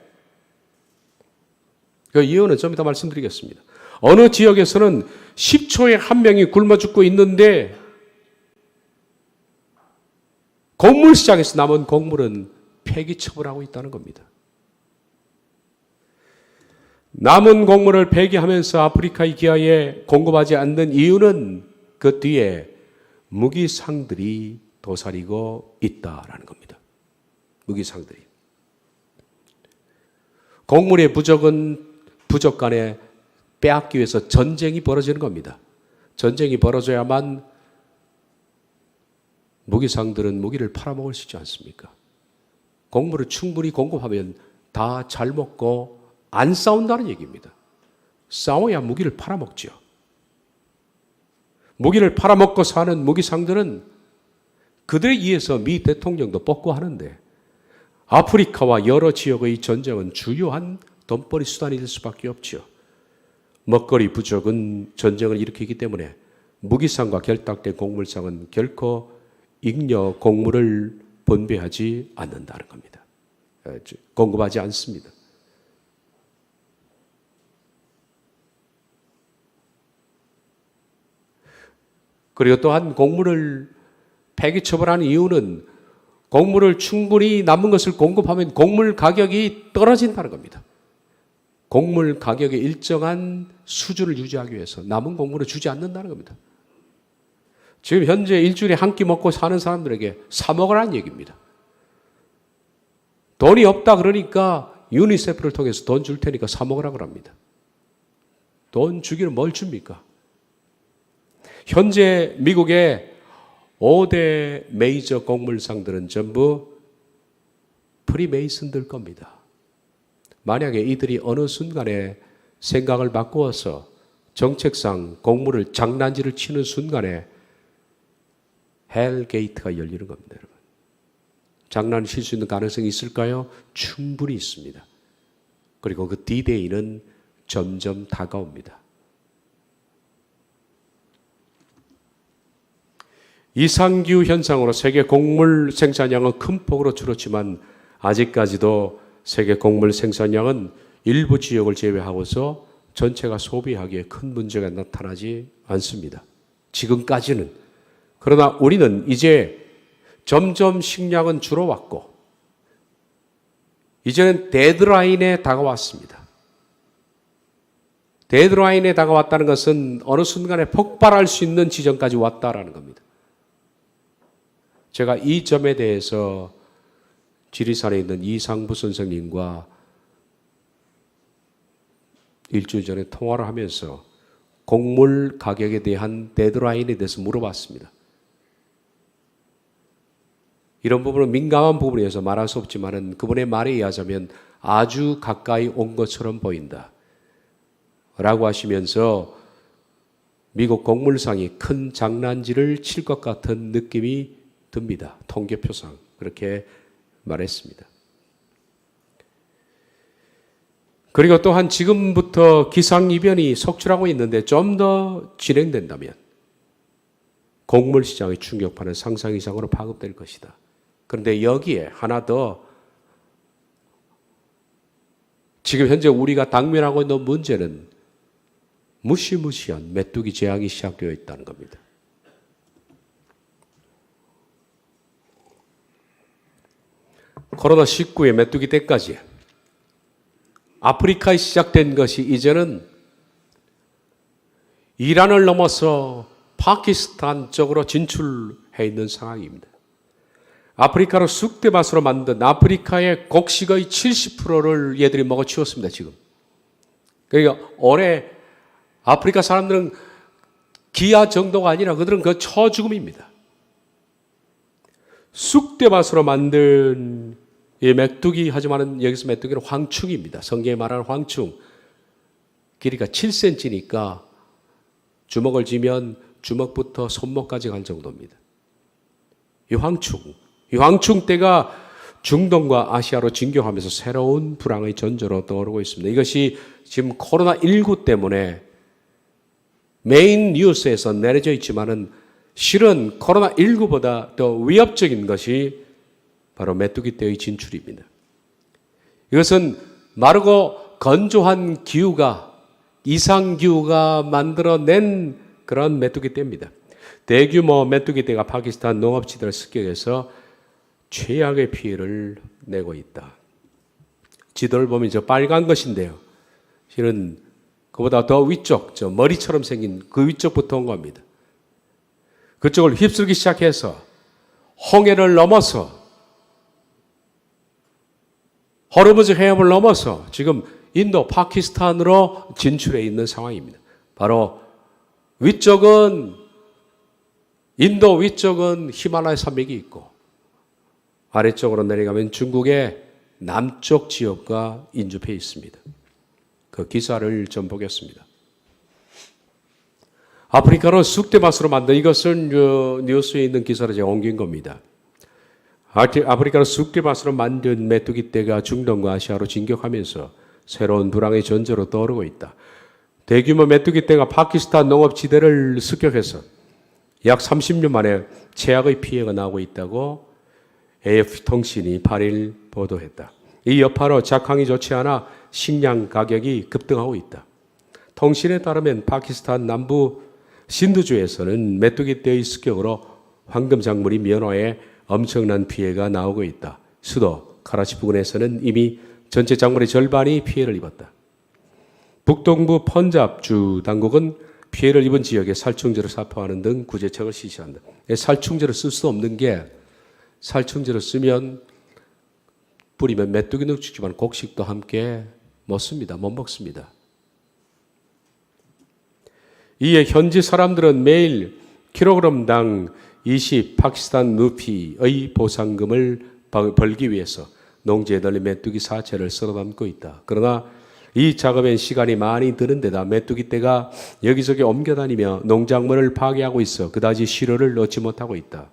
그 이유는 좀 이따 말씀드리겠습니다. 어느 지역에서는 10초에 한 명이 굶어 죽고 있는데 곡물 시장에서 남은 곡물은 폐기 처분하고 있다는 겁니다. 남은 곡물을 폐기하면서 아프리카 기아에 공급하지 않는 이유는 그 뒤에 무기상들이 도사리고 있다라는 겁니다. 무기상들이. 곡물의 부족 간에 빼앗기 위해서 전쟁이 벌어지는 겁니다. 전쟁이 벌어져야만 무기상들은 무기를 팔아먹을 수 있지 않습니까? 곡물을 충분히 공급하면 다 잘 먹고 안 싸운다는 얘기입니다. 싸워야 무기를 팔아먹죠. 무기를 팔아먹고 사는 무기상들은 그들에 의해서 미 대통령도 뽑고 하는데 아프리카와 여러 지역의 전쟁은 주요한 돈벌이 수단이 될 수밖에 없죠. 먹거리 부족은 전쟁을 일으키기 때문에 무기상과 결탁된 곡물상은 결코 잉여 곡물을 분배하지 않는다는 겁니다. 공급하지 않습니다. 그리고 또한 곡물을 폐기 처분하는 이유는 곡물을 충분히 남은 것을 공급하면 곡물 가격이 떨어진다는 겁니다. 곡물 가격의 일정한 수준을 유지하기 위해서 남은 곡물을 주지 않는다는 겁니다. 지금 현재 일주일에 한 끼 먹고 사는 사람들에게 사 먹으라는 얘기입니다. 돈이 없다 그러니까 유니세프를 통해서 돈 줄 테니까 사 먹으라고 합니다. 돈 주기는 뭘 줍니까? 현재 미국의 5대 메이저 곡물상들은 전부 프리메이슨들 겁니다. 만약에 이들이 어느 순간에 생각을 바꾸어서 정책상 곡물을 장난질을 치는 순간에 헬 게이트가 열리는 겁니다, 여러분. 장난을 칠 수 있는 가능성이 있을까요? 충분히 있습니다. 그리고 그 D-Day는 점점 다가옵니다. 이상기후 현상으로 세계 곡물 생산량은 큰 폭으로 줄었지만 아직까지도 세계 곡물 생산량은 일부 지역을 제외하고서 전체가 소비하기에 큰 문제가 나타나지 않습니다. 지금까지는. 그러나 우리는 이제 점점 식량은 줄어왔고 이제는 데드라인에 다가왔습니다. 데드라인에 다가왔다는 것은 어느 순간에 폭발할 수 있는 지점까지 왔다라는 겁니다. 제가 이 점에 대해서 지리산에 있는 이상부 선생님과 일주일 전에 통화를 하면서 곡물 가격에 대한 데드라인에 대해서 물어봤습니다. 이런 부분은 민감한 부분이어서 말할 수 없지만 그분의 말에 의하자면 아주 가까이 온 것처럼 보인다 라고 하시면서 미국 곡물상이 큰 장난질을 칠 것 같은 느낌이 듭니다. 통계표상 그렇게 말했습니다. 그리고 또한 지금부터 기상이변이 속출하고 있는데 좀 더 진행된다면 곡물 시장의 충격파는 상상 이상으로 파급될 것이다. 그런데 여기에 하나 더 지금 현재 우리가 당면하고 있는 문제는 무시무시한 메뚜기 재앙이 시작되어 있다는 겁니다. 코로나19의 메뚜기 때까지 아프리카에 시작된 것이 이제는 이란을 넘어서 파키스탄 쪽으로 진출해 있는 상황입니다. 아프리카를 쑥대밭으로 만든 아프리카의 곡식의 70%를 얘들이 먹어치웠습니다, 지금. 그러니까 올해 아프리카 사람들은 기아 정도가 아니라 그들은 그 처죽음입니다. 쑥대밭으로 만든 이 메뚜기, 하지만 여기서 메뚜기는 황충입니다. 성경에 말하는 황충. 길이가 7cm니까 주먹을 쥐면 주먹부터 손목까지 갈 정도입니다. 이 황충 때가 중동과 아시아로 진격하면서 새로운 불황의 전조로 떠오르고 있습니다. 이것이 지금 코로나19 때문에 메인 뉴스에서 내려져 있지만은 실은 코로나19보다 더 위협적인 것이 바로 메뚜기 떼의 진출입니다. 이것은 마르고 건조한 기후가, 이상기후가 만들어낸 그런 메뚜기 떼입니다. 대규모 메뚜기 떼가 파키스탄 농업지대를 습격해서 최악의 피해를 내고 있다. 지도를 보면 저 빨간 것인데요. 실은 그보다 더 위쪽, 저 머리처럼 생긴 그 위쪽부터 온 겁니다. 그쪽을 휩쓸기 시작해서 홍해를 넘어서 호르무즈 해협을 넘어서 지금 인도, 파키스탄으로 진출해 있는 상황입니다. 바로 위쪽은 인도 위쪽은 히말라야 산맥이 있고 아래쪽으로 내려가면 중국의 남쪽 지역과 인접해 있습니다. 그 기사를 좀 보겠습니다. 아프리카로 쑥대밭으로 만든 이것은 뉴스에 있는 기사를 제가 옮긴 겁니다. 아프리카로 쑥대밭으로 만든 메뚜기 떼가 중동과 아시아로 진격하면서 새로운 불황의 전조로 떠오르고 있다. 대규모 메뚜기 떼가 파키스탄 농업지대를 습격해서 약 30년 만에 최악의 피해가 나오고 있다고 AF통신이 8일 보도했다. 이 여파로 작황이 좋지 않아 식량 가격이 급등하고 있다. 통신에 따르면 파키스탄 남부 신두주에서는 메뚜기 떼의 습격으로 황금 작물이 면화에 엄청난 피해가 나오고 있다. 수도 카라치 부근에서는 이미 전체 작물의 절반이 피해를 입었다. 북동부 펀잡주 당국은 피해를 입은 지역에 살충제를 사포하는 등 구제책을 실시한다. 살충제를 쓸 수 없는 게 살충제를 쓰면 뿌리면 메뚜기는 죽지만 곡식도 함께 못 먹습니다. 이에 현지 사람들은 매일 킬로그램당 20 파키스탄 루피의 보상금을 벌기 위해서 농지에 널린 메뚜기 사체를 썰어 담고 있다. 그러나 이 작업엔 시간이 많이 드는 데다 메뚜기 떼가 여기저기 옮겨다니며 농작물을 파괴하고 있어 그다지 실효를 얻지 못하고 있다.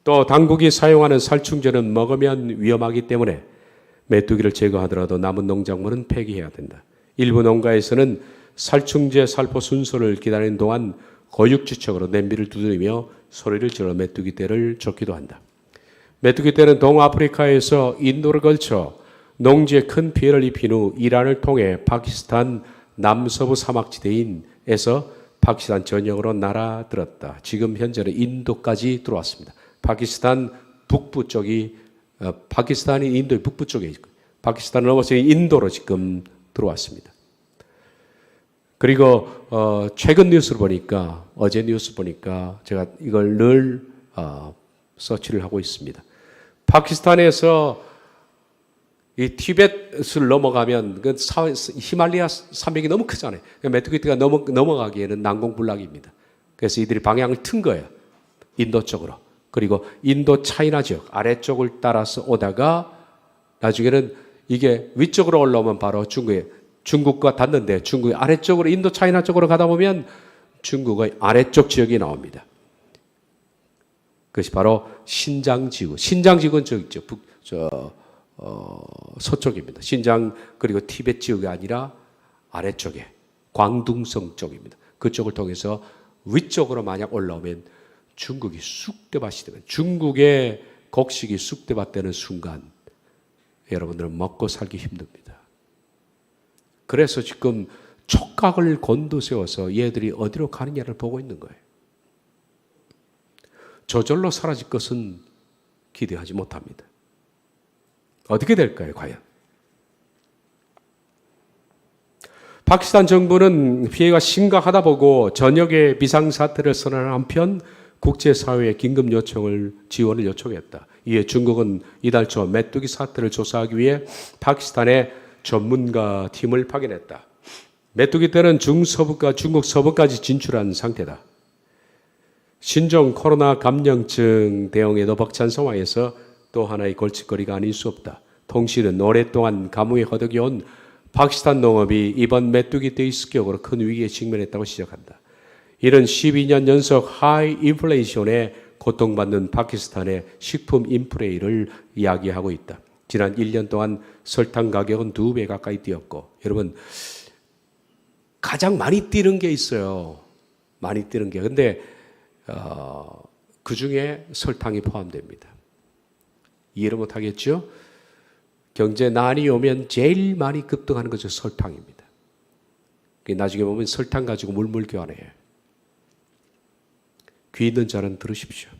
또 당국이 사용하는 살충제는 먹으면 위험하기 때문에 메뚜기를 제거하더라도 남은 농작물은 폐기해야 된다. 일부 농가에서는 살충제 살포 순서를 기다리는 동안 거육지척으로 냄비를 두드리며 소리를 질러 메뚜기 떼를 쫓기도 한다. 메뚜기 떼는 동아프리카에서 인도를 걸쳐 농지에 큰 피해를 입힌 후 이란을 통해 파키스탄 남서부 사막지대인에서 파키스탄 전역으로 날아들었다. 지금 현재는 인도까지 들어왔습니다. 파키스탄 북부 쪽이 파키스탄이 인도의 북부 쪽에 있고 파키스탄을 넘어서 인도로 지금 들어왔습니다. 그리고 최근 뉴스를 보니까 어제 뉴스 보니까 제가 이걸 늘 서치를 하고 있습니다. 파키스탄에서 이 티벳을 넘어가면 그 히말라야 산맥이 너무 크잖아요. 메뚜기떼가 넘어가기에는 난공불락입니다. 그래서 이들이 방향을 튼 거예요. 인도 쪽으로. 그리고 인도 차이나 지역 아래쪽을 따라서 오다가 나중에는 이게 위쪽으로 올라오면 바로 중국과 닿는데 중국의 아래쪽으로 인도 차이나 쪽으로 가다 보면 중국의 아래쪽 지역이 나옵니다. 그것이 바로 신장지구. 신장지구는 서쪽입니다. 신장 그리고 티벳 지역이 아니라 아래쪽에 광둥성 쪽입니다. 그쪽을 통해서 위쪽으로 만약 올라오면 중국이 쑥대밭이 되면 중국의 곡식이 쑥대밭 되는 순간 여러분들은 먹고 살기 힘듭니다. 그래서 지금 촉각을 곤두세워서 얘들이 어디로 가느냐를 보고 있는 거예요. 저절로 사라질 것은 기대하지 못합니다. 어떻게 될까요, 과연? 파키스탄 정부는 피해가 심각하다 보고 전역의 비상사태를 선언한 한편 국제사회에 긴급 지원을 요청했다. 이에 중국은 이달 초 메뚜기 사태를 조사하기 위해 파키스탄에 전문가 팀을 파견했다. 메뚜기 떼는 중서부가 중국 서부까지 진출한 상태다. 신종 코로나 감염증 대응에도 벅찬 상황에서 또 하나의 골칫거리가 아닐 수 없다. 통신은 오랫동안 가뭄에 허덕여온 파키스탄 농업이 이번 메뚜기 떼의 습격으로 큰 위기에 직면했다고 지적한다. 이는 12년 연속 하이 인플레이션에 고통받는 파키스탄의 식품 인플레이를 이야기하고 있다. 지난 1년 동안 설탕 가격은 2배 가까이 뛰었고 여러분 가장 많이 뛰는 게 있어요. 많이 뛰는 게. 근데 그 중에 설탕이 포함됩니다. 이해를 못하겠죠? 경제난이 오면 제일 많이 급등하는 것이 설탕입니다. 나중에 보면 설탕 가지고 물물 교환해요. 귀 있는 자는 들으십시오.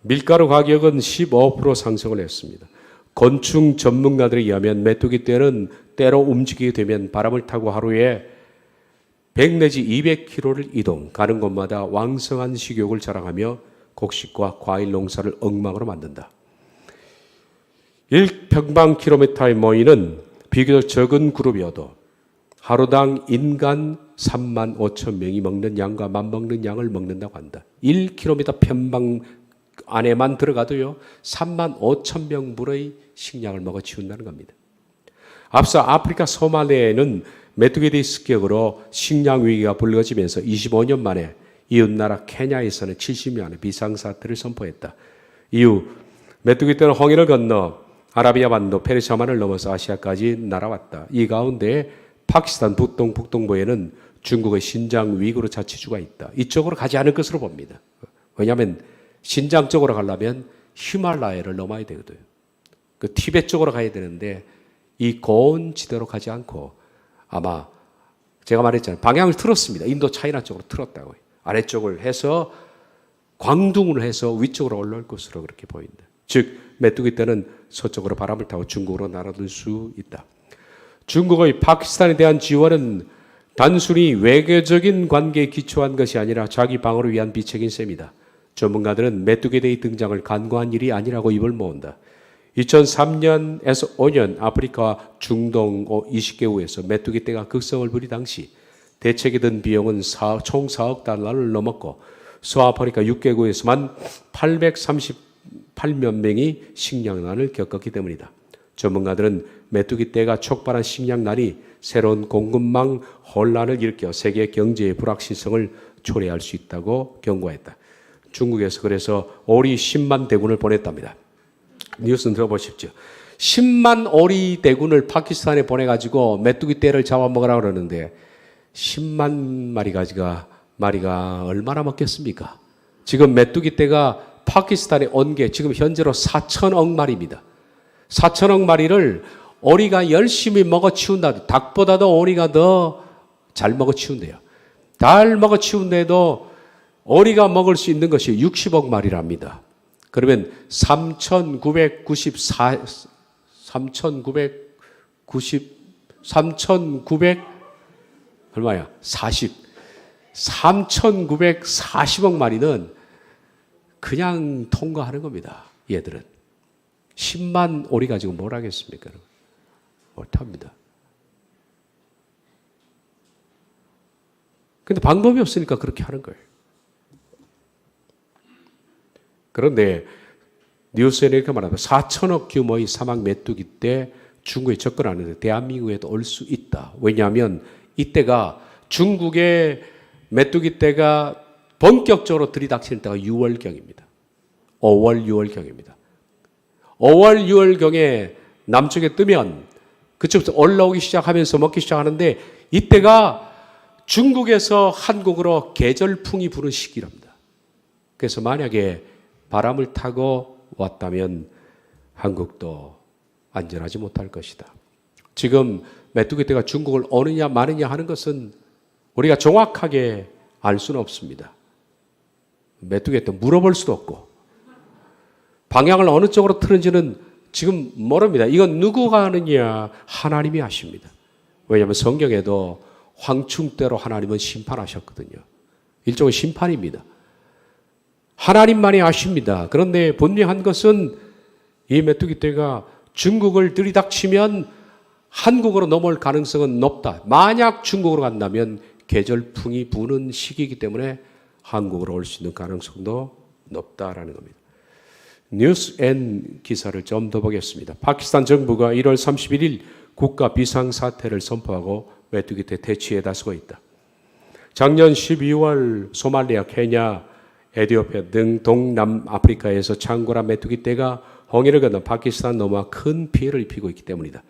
밀가루 가격은 15% 상승을 했습니다. 건축 전문가들에 의하면 메뚜기 떼는 때로 움직이게 되면 바람을 타고 하루에 100 내지 200km를 이동, 가는 곳마다 왕성한 식욕을 자랑하며 곡식과 과일 농사를 엉망으로 만든다. 1평방킬로미터에 모이는 비교적 적은 그룹이어도 하루당 인간 3만 5천 명이 먹는 양과 맞먹는 양을 먹는다고 한다. 1km 편방 안에만 들어가도요, 3만 5천 명분의 식량을 먹어 치운다는 겁니다. 앞서 아프리카 소말리아에는 메뚜기들의 습격으로 식량 위기가 불거지면서 25년 만에 이웃나라 케냐에서는 70년의 비상사태를 선포했다. 이후 메뚜기 떼는 홍해를 건너 아라비아 반도 페르시아만을 넘어서 아시아까지 날아왔다. 이 가운데 파키스탄 북동부에는 중국의 신장 위구르 자치주가 있다. 이쪽으로 가지 않을 것으로 봅니다. 왜냐하면 신장 쪽으로 가려면 히말라야를 넘어야 되거든요. 그 티베트 쪽으로 가야 되는데 이 고온 지대로 가지 않고 아마 제가 말했잖아요. 방향을 틀었습니다. 인도 차이나 쪽으로 틀었다고. 아래쪽을 해서 광둥을 해서 위쪽으로 올라올 것으로 그렇게 보인다. 즉 메뚜기 떼는 서쪽으로 바람을 타고 중국으로 날아들 수 있다. 중국의 파키스탄에 대한 지원은 단순히 외교적인 관계에 기초한 것이 아니라 자기 방어를 위한 비책인 셈이다. 전문가들은 메뚜기 떼의 등장을 간과한 일이 아니라고 입을 모은다. 2003년에서 5년 아프리카 중동 20개국에서 메뚜기 떼가 극성을 부리 당시 대책에 든 비용은 총 4억 달러를 넘었고 서아프리카 6개국에서만 838만 명이 식량난을 겪었기 때문이다. 전문가들은 메뚜기 떼가 촉발한 식량난이 새로운 공급망 혼란을 일으켜 세계 경제의 불확실성을 초래할 수 있다고 경고했다. 중국에서 그래서 오리 10만 대군을 보냈답니다. 뉴스 들어보십시오. 10만 오리 대군을 파키스탄에 보내가지고 메뚜기 떼를 잡아먹으라 그러는데 10만 마리가 얼마나 먹겠습니까? 지금 메뚜기 떼가 파키스탄에 온 게 지금 현재로 4천억 마리입니다. 4천억 마리를 오리가 열심히 먹어치운다. 닭보다도 오리가 더 잘 먹어치운대요. 잘 먹어치운데도 오리가 먹을 수 있는 것이 60억 마리랍니다. 그러면 3,940억 마리는 그냥 통과하는 겁니다. 얘들은. 10만 오리 가지고 뭘 하겠습니까? 못합니다. 근데 방법이 없으니까 그렇게 하는 거예요. 그런데 뉴스에 이렇게 말합니다. 4천억 규모의 사막 메뚜기 떼 중국에 접근하는데 대한민국에도 올 수 있다. 왜냐하면 이때가 중국의 메뚜기 떼가 본격적으로 들이닥치는 때가 6월경입니다. 5월, 6월경입니다. 5월, 6월경에 남쪽에 뜨면 그쪽부터 올라오기 시작하면서 먹기 시작하는데 이때가 중국에서 한국으로 계절풍이 부는 시기랍니다. 그래서 만약에 바람을 타고 왔다면 한국도 안전하지 못할 것이다. 지금 메뚜기 떼가 중국을 오느냐 마느냐 하는 것은 우리가 정확하게 알 수는 없습니다. 메뚜기 떼 물어볼 수도 없고 방향을 어느 쪽으로 틀는지는 지금 모릅니다. 이건 누구가 아느냐? 하나님이 아십니다. 왜냐하면 성경에도 황충대로 하나님은 심판하셨거든요. 일종의 심판입니다. 하나님만이 아십니다. 그런데 분명한 것은 이 메뚜기 떼가 중국을 들이닥치면 한국으로 넘어올 가능성은 높다. 만약 중국으로 간다면 계절풍이 부는 시기이기 때문에 한국으로 올 수 있는 가능성도 높다라는 겁니다. 뉴스 N 기사를 좀 더 보겠습니다. 파키스탄 정부가 1월 31일 국가 비상사태를 선포하고 메뚜기 떼 퇴치에 나서고 있다. 작년 12월 소말리아, 케냐, 에티오피아 등 동남아프리카에서 창궐한 메뚜기 떼가 홍해를 건너 파키스탄 넘어와 큰 피해를 입히고 있기 때문이다.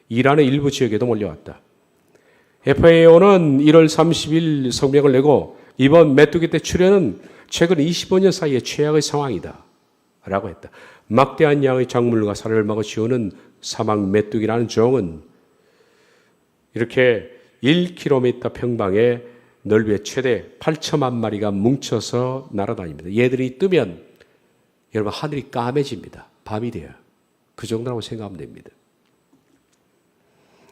이란의 일부 지역에도 몰려왔다. FAO는 1월 30일 성명을 내고 이번 메뚜기 떼 출현은 최근 25년 사이에 최악의 상황이다 라고 했다. 막대한 양의 작물과 사료를 먹어 치우는 사막 메뚜기라는 종은 이렇게 1km 평방의 넓이의 최대 8천만 마리가 뭉쳐서 날아다닙니다. 얘들이 뜨면 여러분 하늘이 까매집니다. 밤이 돼요. 그 정도라고 생각하면 됩니다.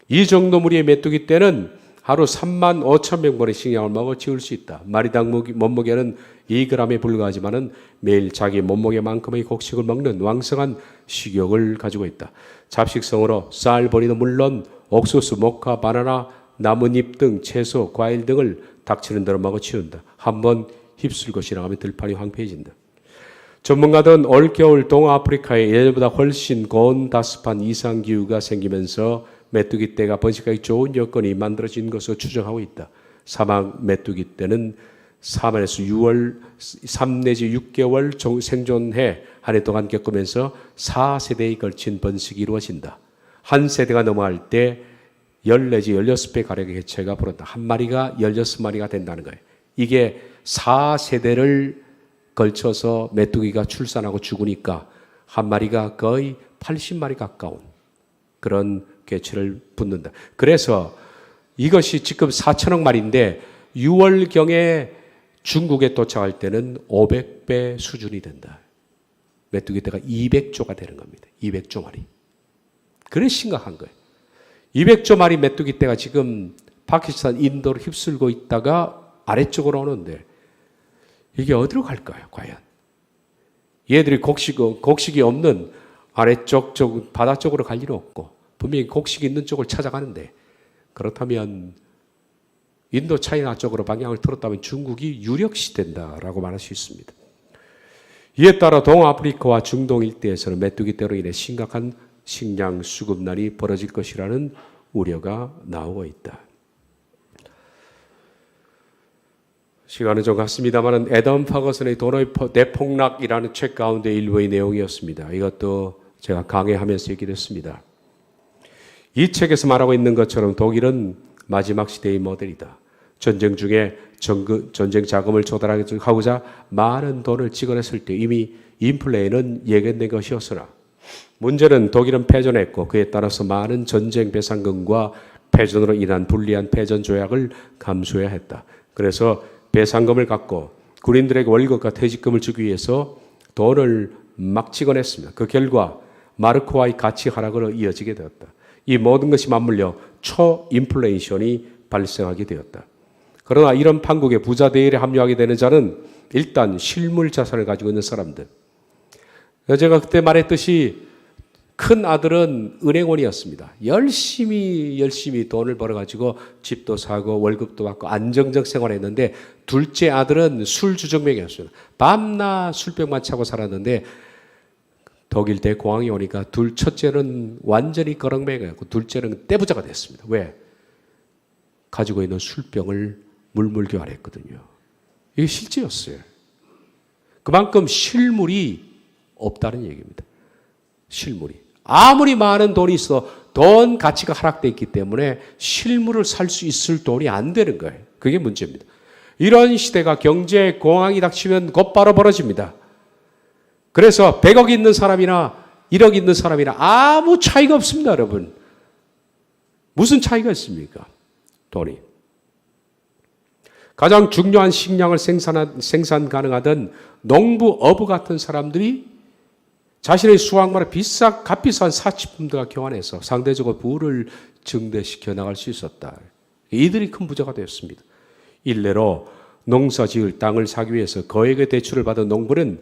이 정도 무리의 메뚜기 떼는 하루 3만 5천 명분의 식량을 먹어 치울 수 있다. 마리당 몸무게는 2g에 불과하지만 매일 자기 몸무게만큼의 곡식을 먹는 왕성한 식욕을 가지고 있다. 잡식성으로 쌀, 보리는 물론 옥수수, 모카, 바나나, 나뭇잎 등 채소, 과일 등을 닥치는 대로 먹어 치운다. 한번 휩쓸고 지나가면 들판이 황폐해진다. 전문가들은 올겨울 동아프리카에 예전보다 훨씬 고온다습한 이상기후가 생기면서 메뚜기 떼가 번식하기 좋은 여건이 만들어진 것으로 추정하고 있다. 사막 메뚜기 떼는 사막에서 3 내지 6개월 생존해 한 해 동안 겪으면서 4세대에 걸친 번식이 이루어진다. 한 세대가 넘어갈 때 10 내지 16배 가량의 개체가 불었다. 한 마리가 16마리가 된다는 거예요. 이게 4세대를 걸쳐서 메뚜기가 출산하고 죽으니까 한 마리가 거의 80마리 가까운 그런 개체를 붓는다. 그래서 이것이 지금 4천억 마리인데 6월경에 중국에 도착할 때는 500배 수준이 된다. 메뚜기 떼가 200조가 되는 겁니다. 200조 마리. 그래 심각한 거예요. 200조 마리 메뚜기 떼가 지금 파키스탄, 인도를 휩쓸고 있다가 아래쪽으로 오는데 이게 어디로 갈까요? 과연 얘들이 곡식이 없는 아래쪽 바다 쪽으로 갈 일은 없고 분명히 곡식이 있는 쪽을 찾아가는데 그렇다면 인도 차이나 쪽으로 방향을 틀었다면 중국이 유력시된다라고 말할 수 있습니다. 이에 따라 동아프리카와 중동 일대에서는 메뚜기 떼로 인해 심각한 식량 수급난이 벌어질 것이라는 우려가 나오고 있다. 시간은 좀 갔습니다만 애덤 파거슨의 도너의 대폭락이라는 책 가운데 일부의 내용이었습니다. 이것도 제가 강의하면서 얘기를 했습니다. 이 책에서 말하고 있는 것처럼 독일은 마지막 시대의 모델이다. 전쟁 중에 전쟁 자금을 조달하고자 많은 돈을 지급했을 때 이미 인플레는 예견된 것이었으나 문제는 독일은 패전했고 그에 따라서 많은 전쟁 배상금과 패전으로 인한 불리한 패전 조약을 감수해야 했다. 그래서 배상금을 갖고 군인들에게 월급과 퇴직금을 주기 위해서 돈을 막 찍어냈습니다. 그 결과 마르크와의 가치 하락으로 이어지게 되었다. 이 모든 것이 맞물려 초인플레이션이 발생하게 되었다. 그러나 이런 판국의 부자 대열에 합류하게 되는 자는 일단 실물 자산을 가지고 있는 사람들. 제가 그때 말했듯이 큰 아들은 은행원이었습니다. 열심히 돈을 벌어가지고 집도 사고 월급도 받고 안정적 생활했는데 둘째 아들은 술주정뱅이였어요. 밤낮 술병만 차고 살았는데 독일 대공황이 오니까 첫째는 완전히 거렁뱅이였고 둘째는 떼부자가 됐습니다. 왜? 가지고 있는 술병을 물물 교환했거든요. 이게 실제였어요. 그만큼 실물이 없다는 얘기입니다. 실물이. 아무리 많은 돈이 있어 돈 가치가 하락되어 있기 때문에 실물을 살 수 있을 돈이 안 되는 거예요. 그게 문제입니다. 이런 시대가 경제 공황이 닥치면 곧바로 벌어집니다. 그래서 100억 있는 사람이나 1억 있는 사람이나 아무 차이가 없습니다, 여러분. 무슨 차이가 있습니까? 돈이. 가장 중요한 식량을 생산 가능하던 농부, 어부 같은 사람들이 자신의 수확물에 값비싼 사치품들과 교환해서 상대적으로 부를 증대시켜 나갈 수 있었다. 이들이 큰 부자가 되었습니다. 일례로 농사 지을 땅을 사기 위해서 거액의 대출을 받은 농부는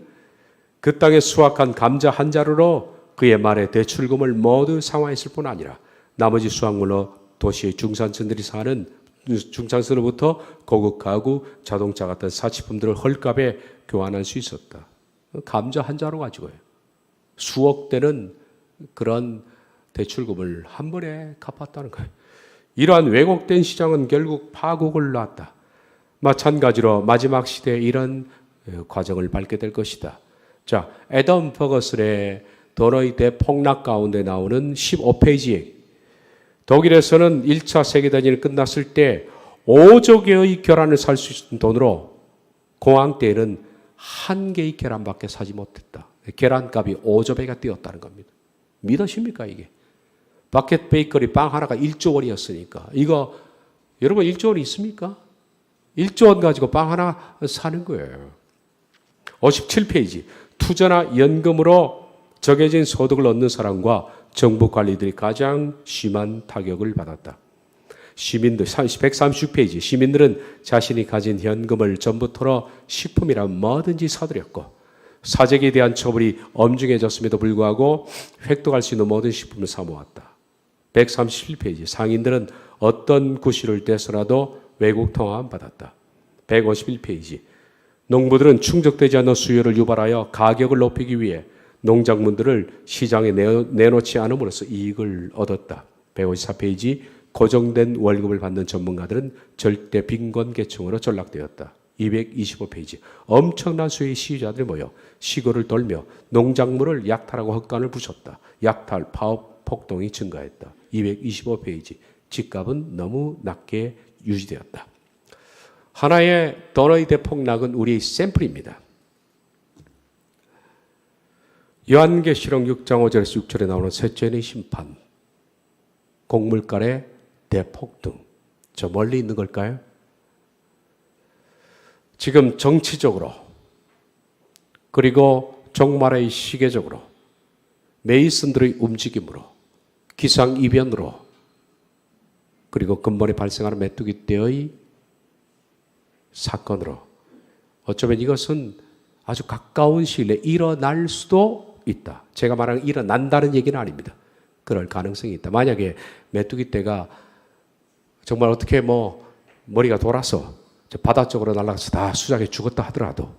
그 땅에 수확한 감자 한 자루로 그의 말에 대출금을 모두 상환했을 뿐 아니라 나머지 수확물로 도시의 중산층들이 사는 중산층으로부터 고급 가구, 자동차 같은 사치품들을 헐값에 교환할 수 있었다. 감자 한 자루 가지고요. 수억 대는 그런 대출금을 한 번에 갚았다는 거예요. 이러한 왜곡된 시장은 결국 파국을 낳았다. 마찬가지로 마지막 시대에 이런 과정을 밟게 될 것이다. 자, 애덤 퍼거슨의 도너의 대폭락 가운데 나오는 15페이지에 독일에서는 1차 세계대전이 끝났을 때 5조 개의 계란을 살 수 있는 돈으로 공황 때에는 한 개의 계란밖에 사지 못했다. 계란값이 5조 배가 뛰었다는 겁니다. 믿으십니까 이게? 바켓 베이커리 빵 하나가 1조 원이었으니까 이거 여러분 1조 원이 있습니까? 1조 원 가지고 빵 하나 사는 거예요. 57페이지 투자나 연금으로 정해진 소득을 얻는 사람과 정부 관리들이 가장 심한 타격을 받았다. 시민들 136페이지 시민들은 자신이 가진 현금을 전부 털어 식품이라 뭐든지 사들였고 사재기에 대한 처벌이 엄중해졌음에도 불구하고 획득할 수 있는 모든 식품을 사모았다. 137페이지 상인들은 어떤 구실을 떼서라도 외국 통화만 받았다. 151페이지 농부들은 충족되지 않는 수요를 유발하여 가격을 높이기 위해 농작물들을 시장에 내놓지 않음으로써 이익을 얻었다. 154페이지 고정된 월급을 받는 전문가들은 절대 빈곤계층으로 전락되었다. 225페이지 엄청난 수의 시위자들이 모여 시골을 돌며 농작물을 약탈하고 헛간을 부쉈다. 약탈, 파업, 폭동이 증가했다. 225페이지 집값은 너무 낮게 유지되었다. 하나의 돈의 대폭락은 우리의 샘플입니다. 요한계시록 6장 5절에서 6절에 나오는 셋째의 심판, 곡물가의 대폭등, 저 멀리 있는 걸까요? 지금 정치적으로 그리고 종말의 시계적으로 메이슨들의 움직임으로 기상이변으로 그리고 근본에 발생하는 메뚜기 떼의 사건으로 어쩌면 이것은 아주 가까운 시일 내에 일어날 수도 있다. 제가 말하는 일어난다는 얘기는 아닙니다. 그럴 가능성이 있다. 만약에 메뚜기 떼가 정말 어떻게 머리가 돌아서 바다 쪽으로 날아가서 다 수작에 죽었다 하더라도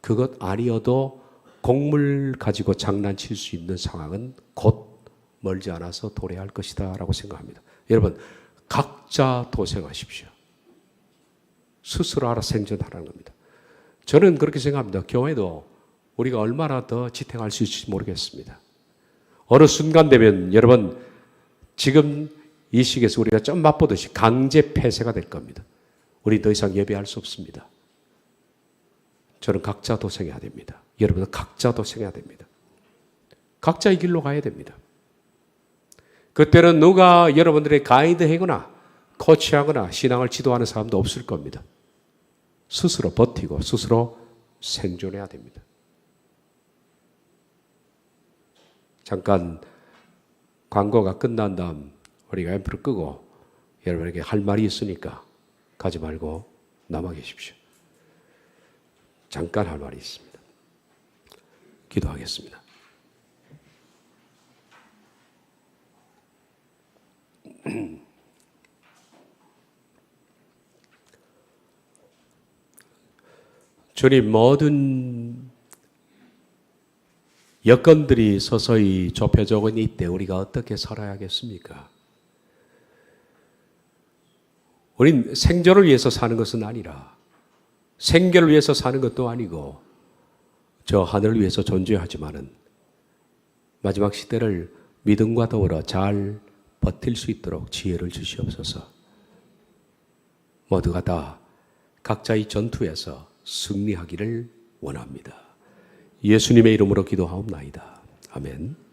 그것 아니어도 곡물 가지고 장난칠 수 있는 상황은 곧 멀지 않아서 도래할 것이다 라고 생각합니다. 여러분 각자 도생하십시오. 스스로 알아 생존하라는 겁니다. 저는 그렇게 생각합니다. 교회도 우리가 얼마나 더 지탱할 수 있을지 모르겠습니다. 어느 순간 되면 여러분 지금 이 시기에서 우리가 좀 맛보듯이 강제 폐쇄가 될 겁니다. 우리 더 이상 예배할 수 없습니다. 저는 각자 도생해야 됩니다. 여러분은 각자 도생해야 됩니다. 각자의 길로 가야 됩니다. 그때는 누가 여러분들의 가이드하거나 코치하거나 신앙을 지도하는 사람도 없을 겁니다. 스스로 버티고 스스로 생존해야 됩니다. 잠깐 광고가 끝난 다음 우리가 앰프를 끄고 여러분에게 할 말이 있으니까 가지 말고 남아 계십시오. 잠깐 할 말이 있습니다. 기도하겠습니다. 주님, 모든 여건들이 서서히 좁혀져 있는 이때 우리가 어떻게 살아야겠습니까? 우린 생존을 위해서 사는 것은 아니라 생계를 위해서 사는 것도 아니고 저 하늘을 위해서 존재하지만은 마지막 시대를 믿음과 더불어 잘 버틸 수 있도록 지혜를 주시옵소서. 모두가 다 각자의 전투에서 승리하기를 원합니다. 예수님의 이름으로 기도하옵나이다. 아멘.